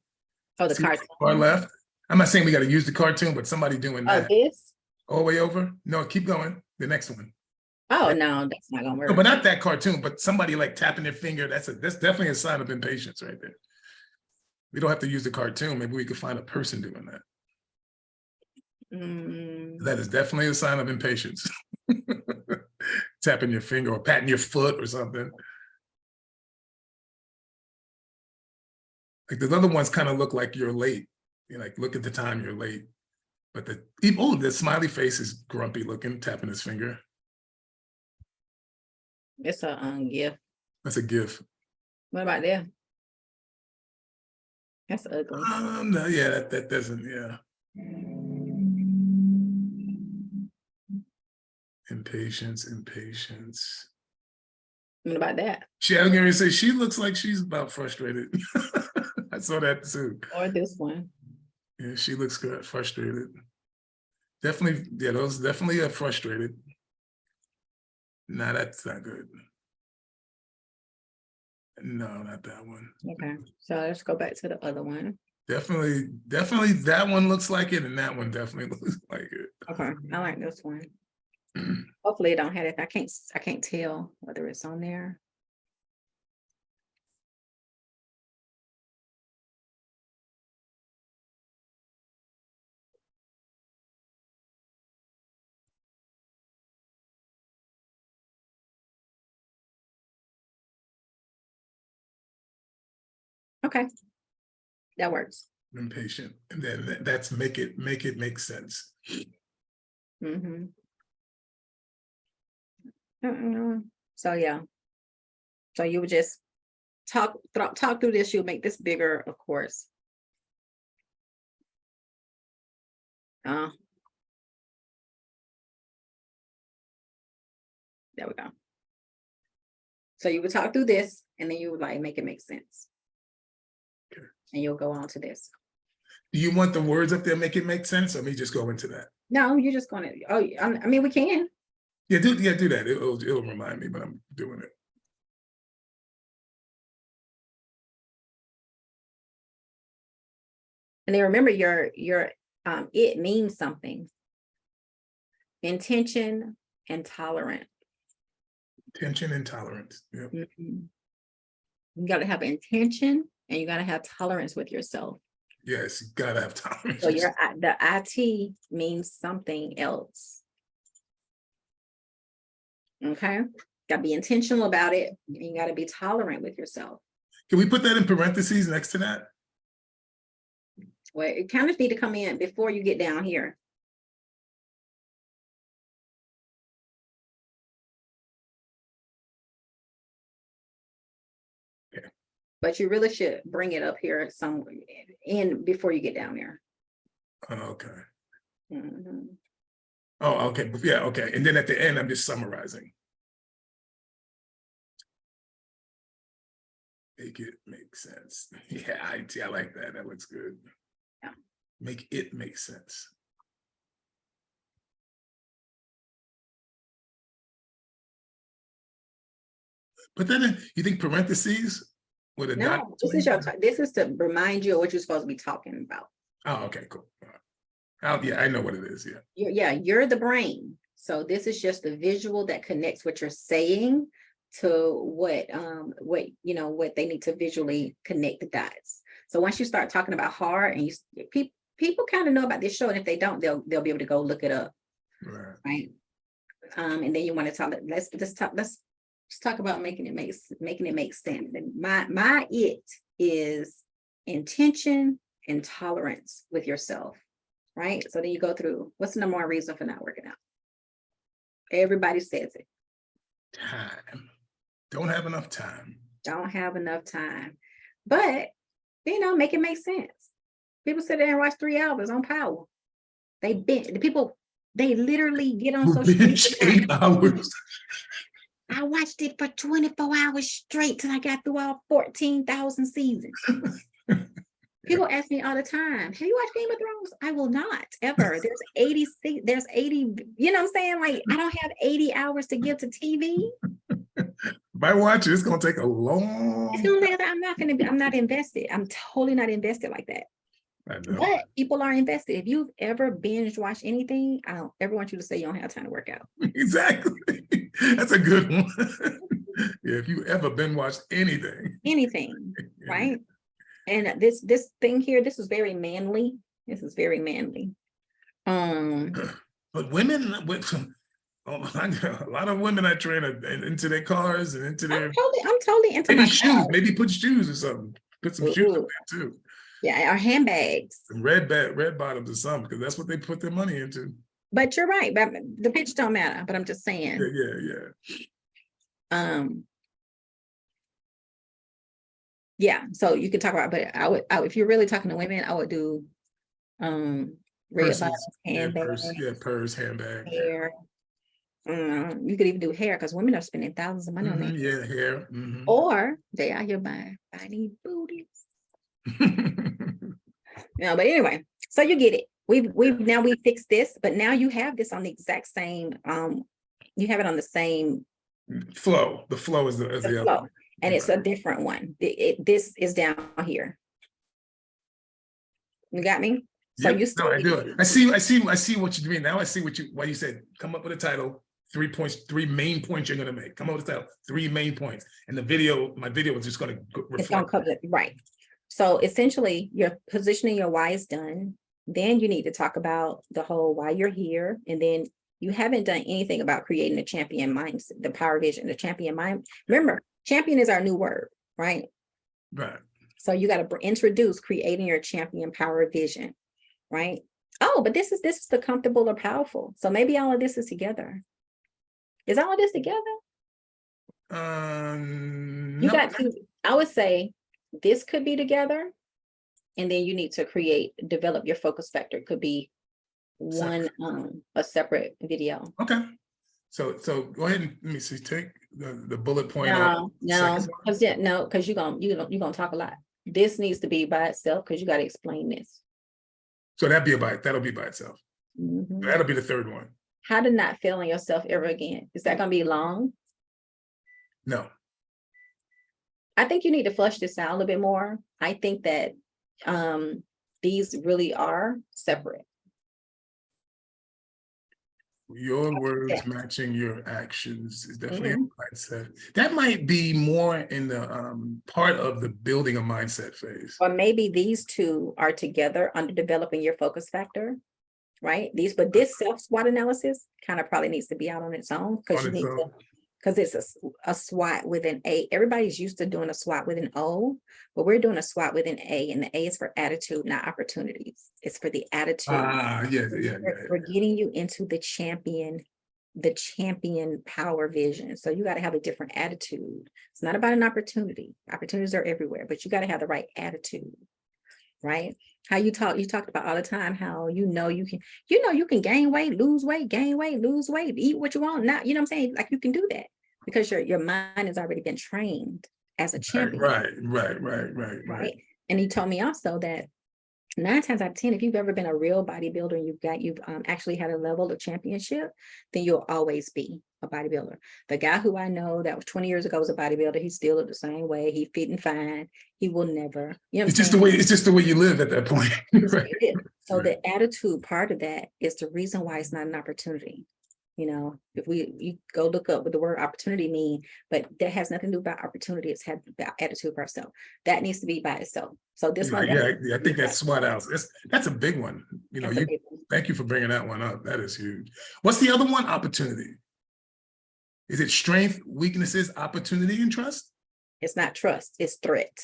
Speaker 2: Oh, the
Speaker 1: See
Speaker 2: cartoon.
Speaker 1: far left. I'm not saying we got to use the cartoon, but somebody doing that.
Speaker 2: Oh, this.
Speaker 1: All the way over. No, keep going. The next one.
Speaker 2: Oh no, that's not gonna work.
Speaker 1: No, but not that cartoon, but somebody like tapping their finger. That's definitely a sign of impatience right there. We don't have to use the cartoon. Maybe we could find a person doing that. That is definitely a sign of impatience. Tapping your finger or patting your foot or something. Like the other ones kind of look like you're late. You like, look at the time, you're late. But the smiley face is grumpy looking, tapping his finger.
Speaker 2: It's a GIF.
Speaker 1: That's a GIF.
Speaker 2: What about that? That's ugly.
Speaker 1: No, yeah, that doesn't, yeah. Impatience.
Speaker 2: What about that?
Speaker 1: I was gonna say she looks like she's about frustrated. I saw that too.
Speaker 2: Or this one.
Speaker 1: Yeah, she looks good, frustrated. Definitely, yeah, those definitely are frustrated. Nah, that's not good. No, not that one.
Speaker 2: Okay, so let's go back to the other one.
Speaker 1: Definitely that one looks like it, and that one definitely looks like it.
Speaker 2: Okay, I like this one. Hopefully it don't have it. I can't tell whether it's on there. Okay, that works.
Speaker 1: Impatient, and then that's make it make sense.
Speaker 2: So yeah, so you would just talk through this. You'll make this bigger, of course. There we go. So you would talk through this, and then you would like make it make sense. Okay. And you'll go on to this.
Speaker 1: Do you want the words up there make it make sense, or me just go into that?
Speaker 2: No, you're just gonna, I mean, we can.
Speaker 1: Yeah, do that. It'll remind me, but I'm doing it.
Speaker 2: And then remember it means something. Intention and tolerant.
Speaker 1: Tension and tolerance. Yep.
Speaker 2: Mhm. You gotta have intention and you gotta have tolerance with yourself.
Speaker 1: Yes, you gotta have tolerance.
Speaker 2: So the IT means something else. Okay, gotta be intentional about it. You gotta be tolerant with yourself.
Speaker 1: Can we put that in parentheses next to that?
Speaker 2: Well, it kind of need to come in before you get down here.
Speaker 1: Yeah.
Speaker 2: But you really should bring it up here somewhere in before you get down there.
Speaker 1: Okay.
Speaker 2: Mhm.
Speaker 1: Oh, okay. Yeah, okay. And then at the end, I'm just summarizing. Make it make sense. Yeah, I like that. That looks good.
Speaker 2: Yeah.
Speaker 1: Make it make sense. Put that in, you think parentheses with a dot?
Speaker 2: No, this is to remind you of what you're supposed to be talking about.
Speaker 1: Oh, okay, cool. Yeah, I know what it is. Yeah.
Speaker 2: You're the brain. So this is just the visual that connects what you're saying to what they need to visually connect the dots. So once you start talking about hard, and people kind of know about this show, and if they don't, they'll be able to go look it up. Right. And then you want to talk. Let's talk about making it make sense. And my it is intention and tolerance with yourself. Right. So then you go through, what's the number one reason for not working out? Everybody says it.
Speaker 1: Time. Don't have enough time.
Speaker 2: Don't have enough time. But, make it make sense. People sit there and watch 3 hours on Power. They literally get on social media.
Speaker 1: 8 hours.
Speaker 2: I watched it for 24 hours straight till I got through all 14,000 seasons. People ask me all the time, have you watched Game of Thrones? I will not, ever. There's 80, you know what I'm saying? Like, I don't have 80 hours to give to TV.
Speaker 1: If I watch it, it's going to take a long
Speaker 2: I'm not invested. I'm totally not invested like that.
Speaker 1: I know.
Speaker 2: But people are invested. If you've ever binge watched anything, I don't ever want you to say you don't have time to work out.
Speaker 1: Exactly. That's a good one. Yeah, if you ever binge watched anything.
Speaker 2: Right? And this thing here, this is very manly. This is very manly.
Speaker 1: But women, a lot of women I train are into their cars and into their.
Speaker 2: I'm totally into
Speaker 1: maybe
Speaker 2: my
Speaker 1: shoes.
Speaker 2: car.
Speaker 1: Maybe put shoes or something. Put some shoes in there too.
Speaker 2: Yeah, our handbags.
Speaker 1: Some red bottoms or something, because that's what they put their money into.
Speaker 2: But you're right. But the pitch don't matter. But I'm just saying.
Speaker 1: Yeah.
Speaker 2: Yeah. So you can talk about, but I would if you're really talking to women, I would do red bottoms, handbags.
Speaker 1: Purse, handbag.
Speaker 2: Hair. You could even do hair, because women are spending thousands of money on that.
Speaker 1: Yeah, hair.
Speaker 2: Or they out here buying these booties. But anyway, so you get it. We fixed this, but now you have this on the exact same. You have it on the same
Speaker 1: flow. The flow is the
Speaker 2: flow, and it's a different one. This is down here. You got me? So you still.
Speaker 1: No, I do it. I see what you're doing now. I see why you said come up with a title. 3 points, 3 main points you're going to make. Come up with a title. 3 main points, and my video is just going to reflect.
Speaker 2: It's going to cover it, right? So essentially, your positioning your why is done. Then you need to talk about the whole why you're here. And then you haven't done anything about creating a champion mindset, the power vision, the champion mind. Remember, champion is our new word, right?
Speaker 1: Right.
Speaker 2: So you got to introduce creating your champion power vision, right? Oh, but this is the comfortable or powerful. So maybe all of this is together. Is all of this together? You got to, I would say, this could be together, and then you need to develop your focus factor. It could be one a separate video.
Speaker 1: Okay. So go ahead and let me see. Take the bullet point.
Speaker 2: Because you're gonna talk a lot. This needs to be by itself because you got to explain this.
Speaker 1: So that'll be by itself.
Speaker 2: Mhm.
Speaker 1: That'll be the third one.
Speaker 2: How to not fail on yourself ever again. Is that going to be long?
Speaker 1: No.
Speaker 2: I think you need to flush this out a little bit more. I think that these really are separate.
Speaker 1: Your words
Speaker 2: Yeah.
Speaker 1: matching your actions is definitely
Speaker 2: Mhm.
Speaker 1: a mindset. That might be more in the part of the building a mindset phase.
Speaker 2: Or maybe these two are together under developing your focus factor, right? But this self SWOT analysis kind of probably needs to be out on its own because
Speaker 1: On
Speaker 2: you
Speaker 1: its
Speaker 2: need to,
Speaker 1: own.
Speaker 2: because it's a SWOT with an A. Everybody's used to doing a SWOT with an O, but we're doing a SWOT with an A, and the A is for attitude, not opportunities. It's for the attitude.
Speaker 1: Yeah.
Speaker 2: We're getting you into the champion power vision. So you got to have a different attitude. It's not about an opportunity. Opportunities are everywhere, but you got to have the right attitude, right? How you talked about all the time how you can gain weight, lose weight, eat what you want. Not, you know what I'm saying? Like you can do that because your mind has already been trained as a champion.
Speaker 1: Right.
Speaker 2: And he told me also that 9 times out of 10, if you've ever been a real bodybuilder and you've actually had a level of championship, then you'll always be a bodybuilder. The guy who I know that was 20 years ago was a bodybuilder. He's still the same way. He fit and fine. He will never, you know,
Speaker 1: it's just the way you live at that point. Right.
Speaker 2: So the attitude part of that is the reason why it's not an opportunity. You know, if you go look up what the word opportunity mean, but that has nothing to do about opportunity. It's had about attitude for itself. That needs to be by itself. So this one,
Speaker 1: I think that's SWOT out. That's a big one. You know,
Speaker 2: one.
Speaker 1: Thank you for bringing that one up. That is huge. What's the other one? Opportunity. Is it strength, weaknesses, opportunity, and trust?
Speaker 2: It's not trust, it's threat.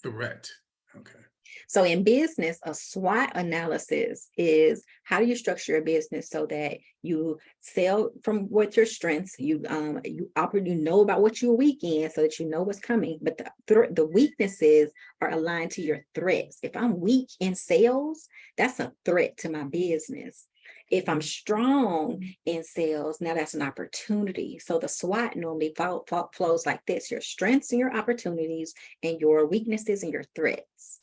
Speaker 1: Threat. Okay.
Speaker 2: So in business, a SWOT analysis is how do you structure your business so that you sell from what your strengths, you know about what you're weak in so that you know what's coming. But the weaknesses are aligned to your threats. If I'm weak in sales, that's a threat to my business. If I'm strong in sales, now that's an opportunity. So the SWOT normally flows like this: your strengths and your opportunities, and your weaknesses and your threats.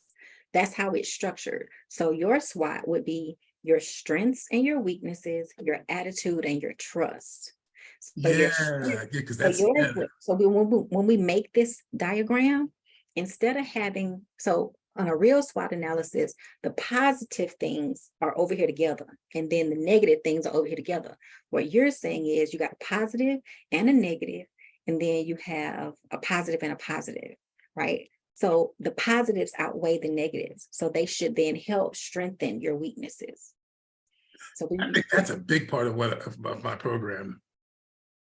Speaker 2: That's how it's structured. So your SWOT would be your strengths and your weaknesses, your attitude and your trust.
Speaker 1: Because that's
Speaker 2: so when we make this diagram, instead of having, so on a real SWOT analysis, the positive things are over here together, and then the negative things are over here together. What you're saying is you got a positive and a negative, and then you have a positive and a positive, right? So the positives outweigh the negatives. So they should then help strengthen your weaknesses. So
Speaker 1: I think that's a big part of my program.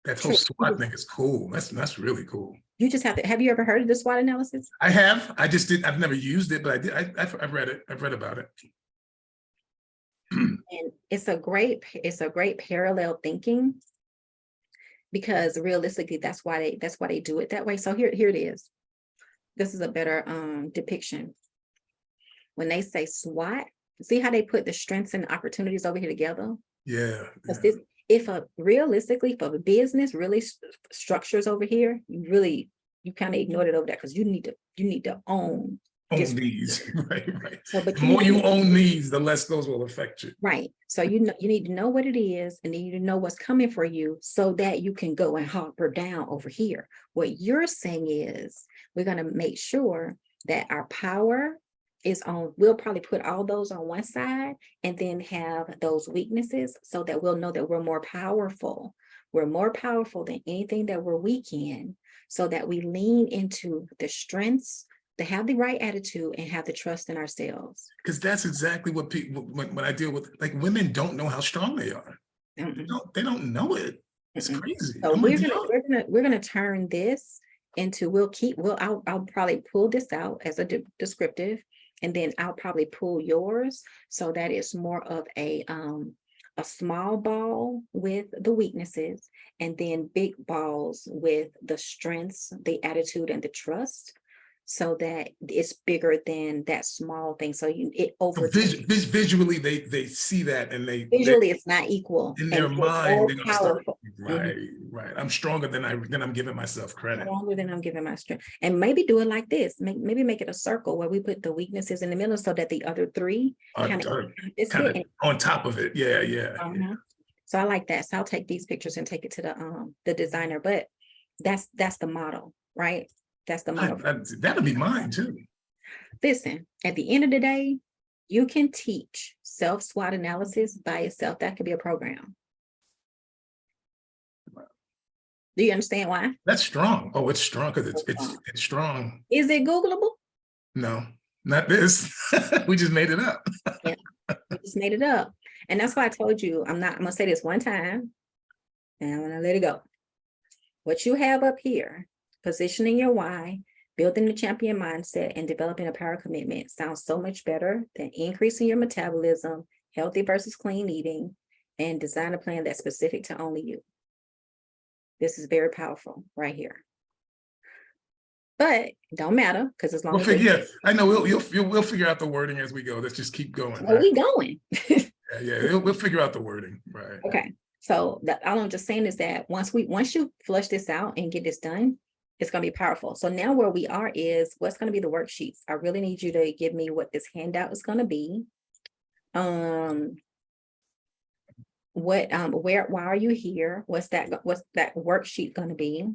Speaker 1: That whole SWOT thing is cool. That's really cool.
Speaker 2: You just have you ever heard of the SWOT analysis?
Speaker 1: I have. I've never used it, but I did. I've read it. I've read about it.
Speaker 2: And it's a great parallel thinking, because realistically, that's why they do it that way. So here it is. This is a better depiction. When they say SWOT, see how they put the strengths and opportunities over here together?
Speaker 1: Yeah.
Speaker 2: If a business really structures over here, you kind of ignored it over there because you need to own
Speaker 1: these. Right.
Speaker 2: So, but
Speaker 1: the more you own these, the less those will affect you.
Speaker 2: Right. So you need to know what it is, and then you need to know what's coming for you so that you can go and hopper down over here. What you're saying is we're going to make sure that our power is on, we'll probably put all those on one side and then have those weaknesses so that we'll know that we're more powerful. We're more powerful than anything that we're weak in, so that we lean into the strengths, to have the right attitude and have the trust in ourselves.
Speaker 1: Because that's exactly what people, when I deal with, like, women don't know how strong they are. They don't know it. It's crazy.
Speaker 2: So we're gonna turn this into, I'll probably pull this out as a descriptive, and then I'll probably pull yours so that it's more of a small ball with the weaknesses, and then big balls with the strengths, the attitude, and the trust. so that it's bigger than that small thing. So it
Speaker 1: So
Speaker 2: overtakes.
Speaker 1: visually, they see that and they
Speaker 2: Visually, it's not equal.
Speaker 1: in
Speaker 2: And
Speaker 1: their
Speaker 2: it's
Speaker 1: mind,
Speaker 2: so
Speaker 1: they're gonna start.
Speaker 2: powerful.
Speaker 1: Right, right. I'm stronger than I'm giving myself credit.
Speaker 2: Stronger than I'm giving my strength. And maybe do it like this. Maybe make it a circle where we put the weaknesses in the middle so that the other three kind of
Speaker 1: Kind of on top of it. Yeah, yeah.
Speaker 2: So I like that. So I'll take these pictures and take it to the designer. But that's the model, right? That's the model.
Speaker 1: That'll be mine too.
Speaker 2: Listen, at the end of the day, you can teach self-SWOT analysis by itself. That could be a program. Do you understand why?
Speaker 1: That's strong. Oh, it's strong because it's strong.
Speaker 2: Is it Googleable?
Speaker 1: No, not this. We just made it up.
Speaker 2: Yeah, we just made it up. And that's why I told you, I'm gonna say this one time and I'm gonna let it go. What you have up here, positioning your why, building the champion mindset, and developing a power commitment sounds so much better than increasing your metabolism, healthy versus clean eating, and design a plan that's specific to only you. This is very powerful right here. But it don't matter because as long as
Speaker 1: I know we'll figure out the wording as we go. Let's just keep going.
Speaker 2: Right? We going.
Speaker 1: We'll figure out the wording. Right.
Speaker 2: Okay. So all I'm just saying is that once you flush this out and get this done, it's going to be powerful. So now where we are is what's going to be the worksheets. I really need you to give me what this handout is going to be. Why are you here? What's that worksheet going to be?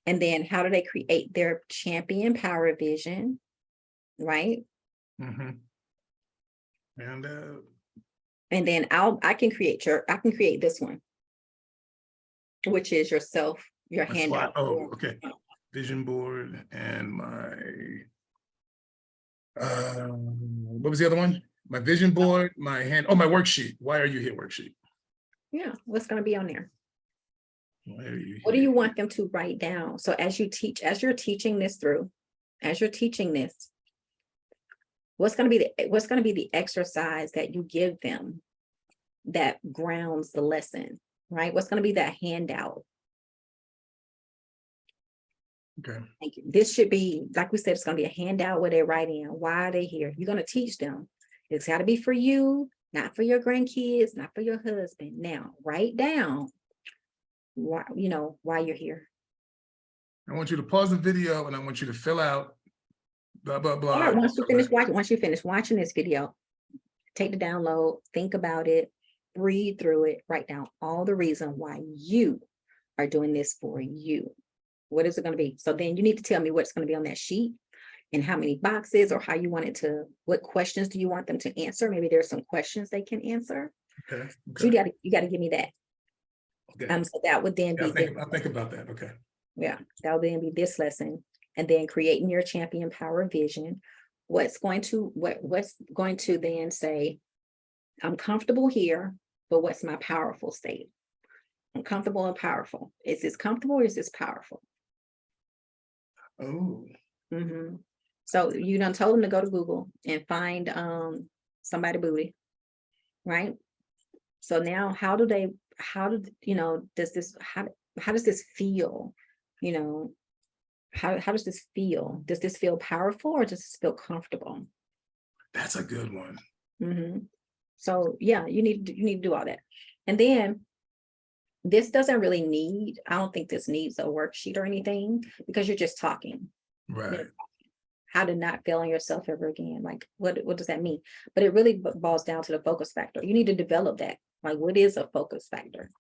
Speaker 2: And then how do they create their champion power vision? Right.
Speaker 1: Mm-hmm.
Speaker 2: And then I can create this one, which is your handout.
Speaker 1: Oh, okay. Vision board and my what was the other one? My vision board, my worksheet. Why are you here worksheet?
Speaker 2: Yeah, what's going to be on there?
Speaker 1: Why are you here?
Speaker 2: What do you want them to write down? So as you're teaching this, what's going to be the exercise that you give them that grounds the lesson, right? What's going to be that handout?
Speaker 1: Okay.
Speaker 2: Thank you. This should be, like we said, it's going to be a handout where they write in why are they here. You're going to teach them. It's got to be for you, not for your grandkids, not for your husband. Now, write down why you're here.
Speaker 1: I want you to pause the video and I want you to fill out blah, blah, blah.
Speaker 2: All right, once you finish watching this video, take the download, think about it, breathe through it, write down all the reason why you are doing this for you. What is it going to be? So then you need to tell me what's going to be on that sheet and how many boxes or how you want it to, what questions do you want them to answer? Maybe there's some questions they can answer.
Speaker 1: Okay.
Speaker 2: You got to give me that. Okay. So that would then
Speaker 1: I'll think about that. Okay.
Speaker 2: Yeah, that would then be this lesson. And then creating your champion power vision. What's going to then say, I'm comfortable here, but what's my powerful state? I'm comfortable and powerful. Is this comfortable or is this powerful?
Speaker 1: Oh.
Speaker 2: Mm-hmm. So you done told them to go to Google and find somebody booty, right? So now how does this feel? How does this feel? Does this feel powerful or does this feel comfortable?
Speaker 1: That's a good one.
Speaker 2: Mm-hmm. So yeah, you need to do all that. And then this doesn't really need, I don't think this needs a worksheet or anything because you're just talking.
Speaker 1: Right.
Speaker 2: How to not fail on yourself ever again. Like, what does that mean? But it really boils down to the focus factor. You need to develop that. Like, what is a focus factor?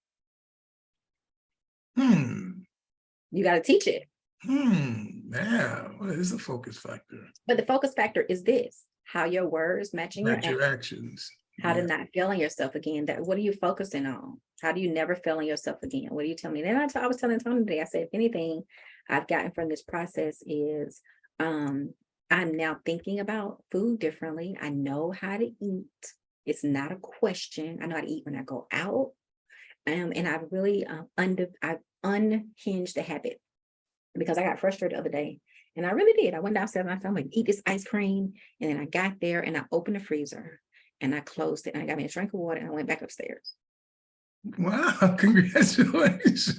Speaker 2: You got to teach it.
Speaker 1: Yeah. What is a focus factor?
Speaker 2: But the focus factor is this: how your words matching your actions. How to not fail on yourself again. What are you focusing on? How do you never fail on yourself again? What do you tell me? Then I was telling Tony today, I said, if anything I've gotten from this process is I'm now thinking about food differently. I know how to eat. It's not a question. I know how to eat when I go out. And I've really I've unhinged the habit because I got frustrated the other day. And I really did. I went downstairs and I said, I'm going to eat this ice cream. And then I got there and I opened the freezer and I closed it and I got me a drink of water and I went back upstairs.
Speaker 1: Wow, congratulations.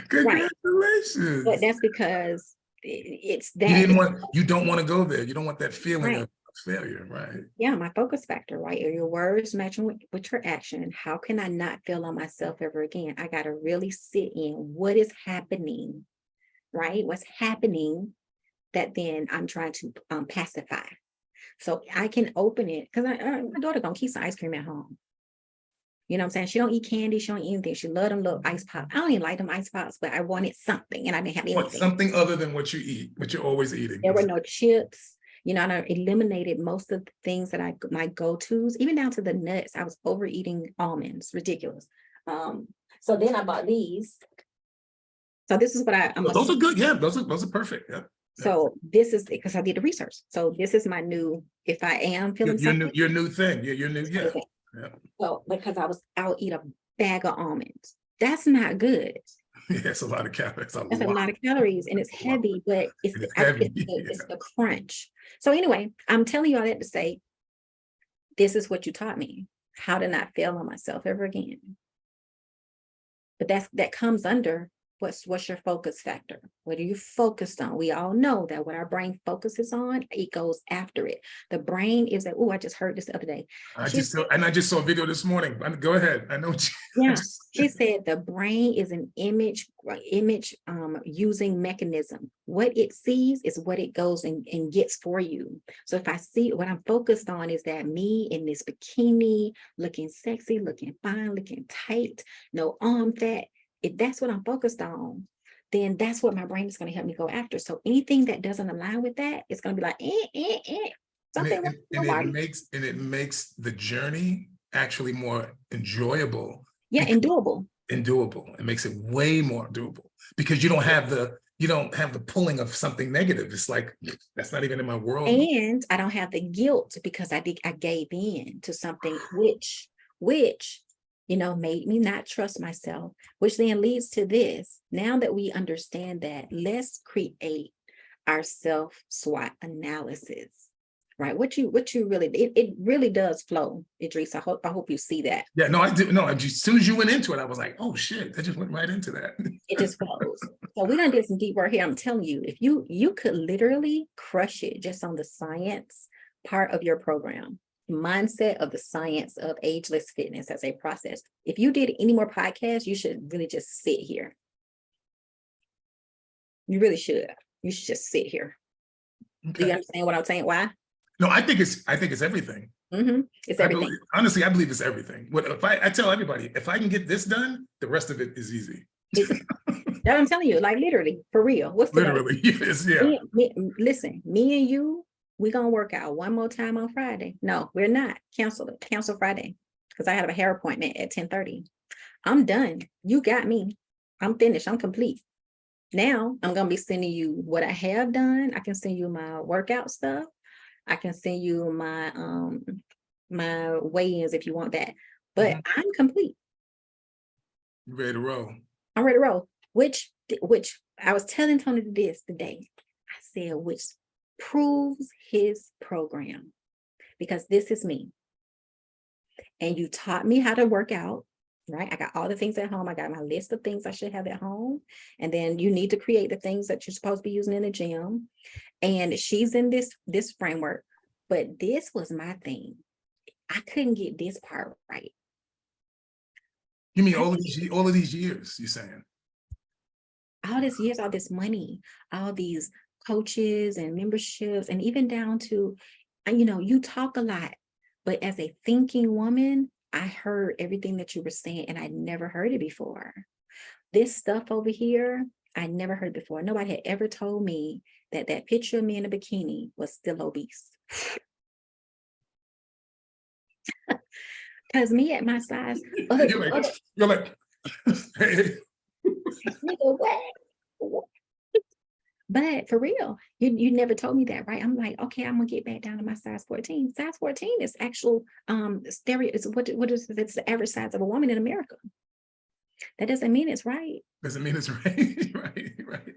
Speaker 1: Congratulations.
Speaker 2: Right. But that's because it's
Speaker 1: You
Speaker 2: that.
Speaker 1: didn't want, you don't want to go there. You don't want that feeling
Speaker 2: Right.
Speaker 1: of failure, right?
Speaker 2: Yeah, my focus factor, right? Are your words matching with your action? How can I not fail on myself ever again? I got to really sit in what is happening, right? What's happening that then I'm trying to pacify. So I can open it because my daughter gonna keep some ice cream at home. You know what I'm saying? She don't eat candy. She don't eat anything. She love them little ice pops. I don't even like them ice pops, but I wanted something and I didn't have
Speaker 1: You want
Speaker 2: anything.
Speaker 1: something other than what you eat, what you're always eating.
Speaker 2: There were no chips. You know, and I eliminated most of the things that my go-tos, even down to the nuts. I was overeating almonds, ridiculous. So then I bought these. So this is what I'm
Speaker 1: Well, those are good. Yeah, those are perfect. Yeah.
Speaker 2: So this is because I did the research. So this is my new, if I am feeling something.
Speaker 1: Your new thing. Yeah, your new, yeah. Yeah.
Speaker 2: So because I'll eat a bag of almonds. That's not good.
Speaker 1: Yeah, it's a lot of calories.
Speaker 2: That's a lot of calories and it's heavy, but it's
Speaker 1: heavy.
Speaker 2: It's the crunch. So anyway, I'm telling you all that to say, this is what you taught me, how to not fail on myself ever again. But that comes under what's your focus factor? What are you focused on? We all know that what our brain focuses on, it goes after it. The brain is like, oh, I just heard this the other day.
Speaker 1: I just saw a video this morning. Go ahead. I know.
Speaker 2: Yeah, she said the brain is an image using mechanism. What it sees is what it goes and gets for you. So if I see what I'm focused on is that me in this bikini, looking sexy, looking fine, looking tight, no arm fat. If that's what I'm focused on, then that's what my brain is going to help me go after. So anything that doesn't align with that, it's going to be like, something.
Speaker 1: And it makes the journey actually more enjoyable.
Speaker 2: Yeah, and doable.
Speaker 1: And doable. It makes it way more doable because you don't have the pulling of something negative. It's like, that's not even in my world.
Speaker 2: And I don't have the guilt because I gave in to something which made me not trust myself, which then leads to this. Now that we understand that, let's create our self-SWOT analysis, right? What you really, it really does flow, Idrise. I hope you see that.
Speaker 1: Yeah, no, I do. No, as soon as you went into it, I was like, oh shit, I just went right into that.
Speaker 2: It just flows. So we done did some deep work here. I'm telling you, if you could literally crush it just on the science part of your program. Mindset of the science of ageless fitness as a process. If you did any more podcasts, you should really just sit here. You really should. You should just sit here. Okay. Do you understand what I'm saying? Why?
Speaker 1: No, I think it's everything.
Speaker 2: Mm-hmm. It's everything.
Speaker 1: Honestly, I believe it's everything. If I tell everybody, if I can get this done, the rest of it is easy.
Speaker 2: That I'm telling you, like literally, for real. What's the
Speaker 1: literally? Yes, yeah.
Speaker 2: Listen, me and you. We're going to work out one more time on Friday. No, we're not. Cancel Friday because I have a hair appointment at 10:30. I'm done. You got me. I'm finished. I'm complete. Now I'm going to be sending you what I have done. I can send you my workout stuff. I can send you my my weigh-ins if you want that. But I'm complete.
Speaker 1: You ready to roll?
Speaker 2: I'm ready to roll. Which I was telling Tony this today. I said, which proves his program, because this is me. And you taught me how to work out, right? I got all the things at home. I got my list of things I should have at home. And then you need to create the things that you're supposed to be using in the gym. And she's in this framework, but this was my thing. I couldn't get this part right.
Speaker 1: You mean all of these years, you're saying?
Speaker 2: All these years, all this money, all these coaches and memberships, and even down to, you talk a lot, but as a thinking woman, I heard everything that you were saying and I never heard it before. This stuff over here, I never heard before. Nobody had ever told me that picture of me in a bikini was still obese. Because me at my size,
Speaker 1: you're like hey.
Speaker 2: But for real, you never told me that, right? I'm like, okay, I'm gonna get back down to my size 14. Size 14 is actual stereo. It's what is it? It's the average size of a woman in America. That doesn't mean it's right.
Speaker 1: Doesn't mean it's right. right.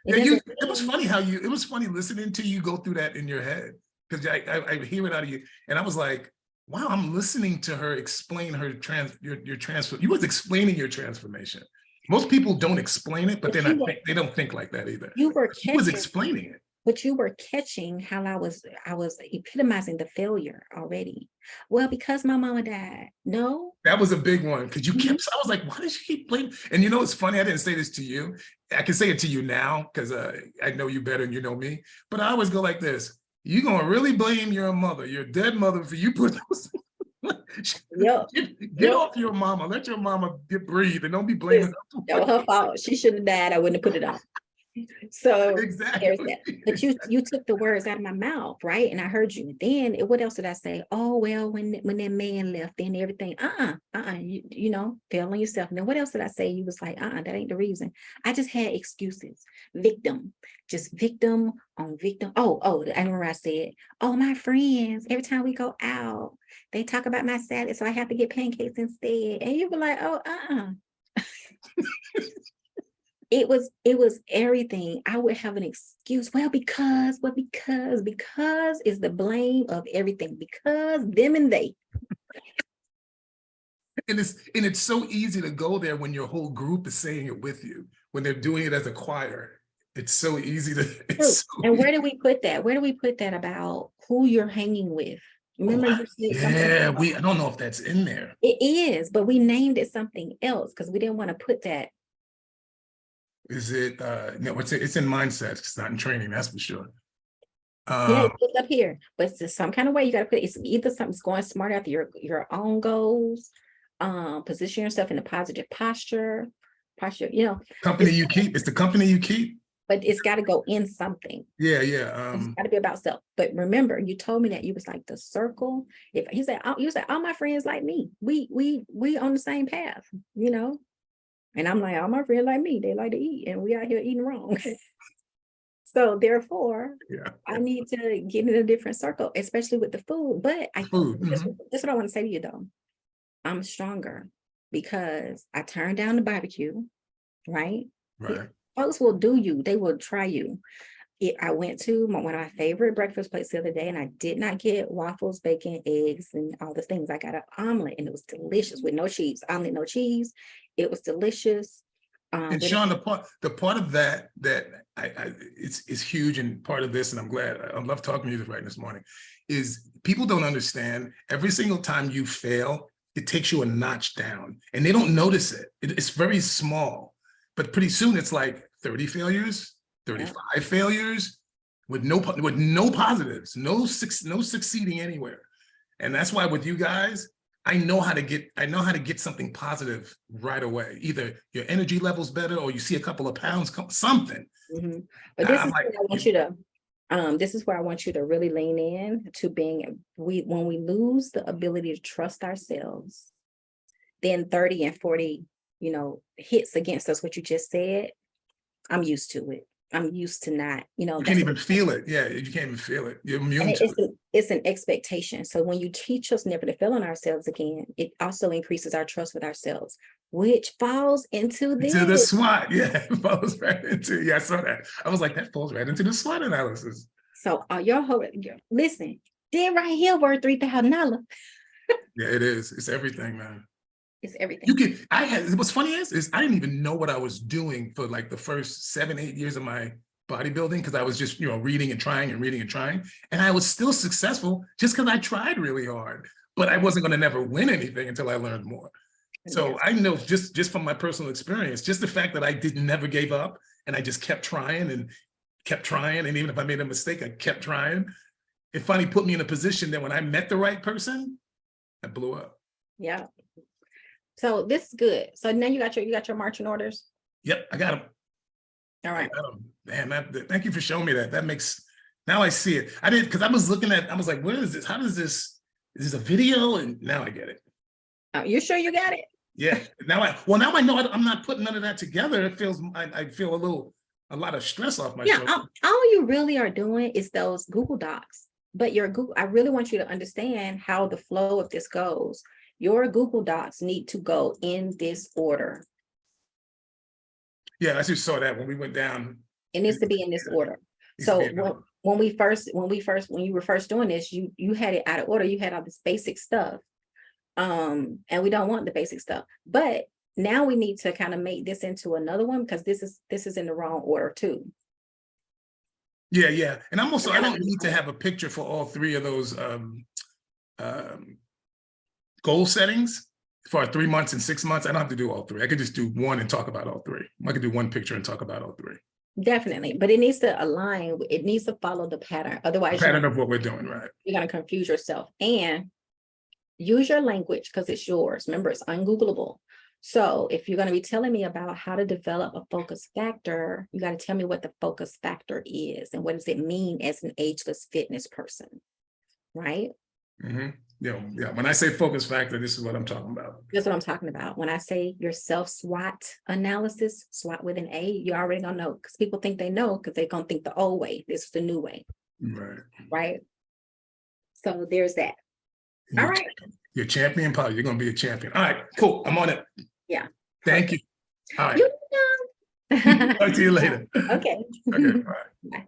Speaker 1: Yeah, it was funny it was funny listening to you go through that in your head, because I hear it out of you, and I was like, wow, I'm listening to her explain her your transfer. You was explaining your transformation. Most people don't explain it, but
Speaker 2: But
Speaker 1: they don't think like that either.
Speaker 2: you were
Speaker 1: He was
Speaker 2: catching,
Speaker 1: explaining it.
Speaker 2: but you were catching how I was epitomizing the failure already. Well, because my mama died. No.
Speaker 1: That was a big one because you
Speaker 2: Mhm.
Speaker 1: kept, I was like, why did she keep blaming? And you know, it's funny, I didn't say this to you. I can say it to you now because I know you better and you know me, but I always go like this. You gonna really blame your mother, your dead mother, for you put those.
Speaker 2: Yep.
Speaker 1: Get off your mama. Let your mama breathe and don't be blaming her.
Speaker 2: That was her fault. She should have died. I wouldn't have put it on. So there's that.
Speaker 1: Exactly.
Speaker 2: But you took the words out of my mouth, right? And I heard you. Then what else did I say? Oh, well, when that man left, then everything, you know, fell on yourself. And then what else did I say? You was like, that ain't the reason. I just had excuses. Victim, just victim on victim. Oh, I remember I said, oh, my friends, every time we go out, they talk about my salad, so I have to get pancakes instead. And you were like, oh, it was everything. I would have an excuse. Well, because is the blame of everything. Because them and they.
Speaker 1: And it's so easy to go there when your whole group is saying it with you, when they're doing it as a choir. It's so easy to.
Speaker 2: And where do we put that? Where do we put that about who you're hanging with? Remember, you said something.
Speaker 1: I don't know if that's in there.
Speaker 2: It is, but we named it something else because we didn't want to put that.
Speaker 1: Is it? No, it's in mindset. It's not in training. That's for sure.
Speaker 2: Yeah, it's up here, but it's some kind of way you got to put it. It's either something's going smart after your own goals, position yourself in a positive posture, you know.
Speaker 1: Company you keep. It's the company you keep.
Speaker 2: But it's got to go in something.
Speaker 1: Yeah.
Speaker 2: It's got to be about self. But remember, you told me that you was like the circle. If you said all my friends like me, we on the same path, you know. And I'm like, all my friends like me, they like to eat, and we out here eating wrong. So therefore, I need to get in a different circle, especially with the food. But that's what I want to say to you though. I'm stronger because I turned down the barbecue, right?
Speaker 1: Right.
Speaker 2: Folks will do you, they will try you. I went to one of my favorite breakfast places the other day, and I did not get waffles, bacon, eggs, and all the things. I got an omelet, and it was delicious with no cheese. Omelet, no cheese. It was delicious.
Speaker 1: And Sean, the part of that it's huge, and part of this, and I'm glad, I love talking to you right this morning, is people don't understand every single time you fail, it takes you a notch down, and they don't notice it. It's very small, but pretty soon it's like 30 failures, 35 failures with no positives, no succeeding anywhere. And that's why with you guys, I know how to get something positive right away. Either your energy level's better, or you see a couple of pounds, something.
Speaker 2: Mm-hmm. But this is where I want you to. This is where I want you to really lean in to being. When we lose the ability to trust ourselves, then 30 and 40, hits against us. What you just said, I'm used to it. I'm used to not,
Speaker 1: you can't even feel it. Yeah, you can't even feel it. You're immune to it.
Speaker 2: It's an expectation. So when you teach us never to fail on ourselves again, it also increases our trust with ourselves, which falls into
Speaker 1: the SWOT. Yeah, it falls right into. Yeah, I saw that. I was like, that falls right into the SWOT analysis.
Speaker 2: So listen, then right here worth $3,000.
Speaker 1: Yeah, it is. It's everything, man.
Speaker 2: It's everything.
Speaker 1: What's funny is I didn't even know what I was doing for like the first 7-8 years of my bodybuilding, because I was just, reading and trying and reading and trying. And I was still successful just because I tried really hard, but I wasn't going to never win anything until I learned more. So I know just from my personal experience, just the fact that I never gave up, and I just kept trying. And even if I made a mistake, I kept trying. It finally put me in a position that when I met the right person, I blew up.
Speaker 2: Yeah. So this is good. So now you got your marching orders.
Speaker 1: Yep, I got them.
Speaker 2: All right.
Speaker 1: Man, thank you for showing me that. That makes, now I see it. I didn't, because I was looking at, I was like, where is this? How does this, is this a video? And now I get it.
Speaker 2: Oh, you sure you got it?
Speaker 1: Yeah. Now I know I'm not putting none of that together. It feels, I feel a lot of stress off my shoulders.
Speaker 2: All you really are doing is those Google Docs. But I really want you to understand how the flow of this goes. Your Google Docs need to go in this order.
Speaker 1: Yeah, I just saw that when we went down.
Speaker 2: It needs to be in this order. So when you were first doing this, you had it out of order. You had all this basic stuff. And we don't want the basic stuff. But now we need to kind of make this into another one because this is in the wrong order too.
Speaker 1: Yeah. And I'm also, I don't need to have a picture for all three of those goal settings for 3 months and 6 months. I don't have to do all three. I could just do one and talk about all three. I could do one picture and talk about all three.
Speaker 2: Definitely, but it needs to align. It needs to follow the pattern. Otherwise,
Speaker 1: Pattern of what we're doing, right?
Speaker 2: You're going to confuse yourself. And use your language because it's yours. Remember, it's ungoogleable. So if you're going to be telling me about how to develop a focus factor, you got to tell me what the focus factor is and what does it mean as an ageless fitness person, right?
Speaker 1: Mm-hmm. Yeah. When I say focus factor, this is what I'm talking about.
Speaker 2: That's what I'm talking about. When I say your self-SWOT analysis, SWOT with an A, you already gonna know because people think they know because they're gonna think the old way. This is the new way. Right. So there's that. All right.
Speaker 1: You're champion, Polly. You're gonna be a champion. All right, cool. I'm on it.
Speaker 2: Yeah.
Speaker 1: Thank you. All right.
Speaker 2: You know.
Speaker 1: Talk to you later.
Speaker 2: Okay.
Speaker 1: Okay. Bye.
Speaker 2: Bye.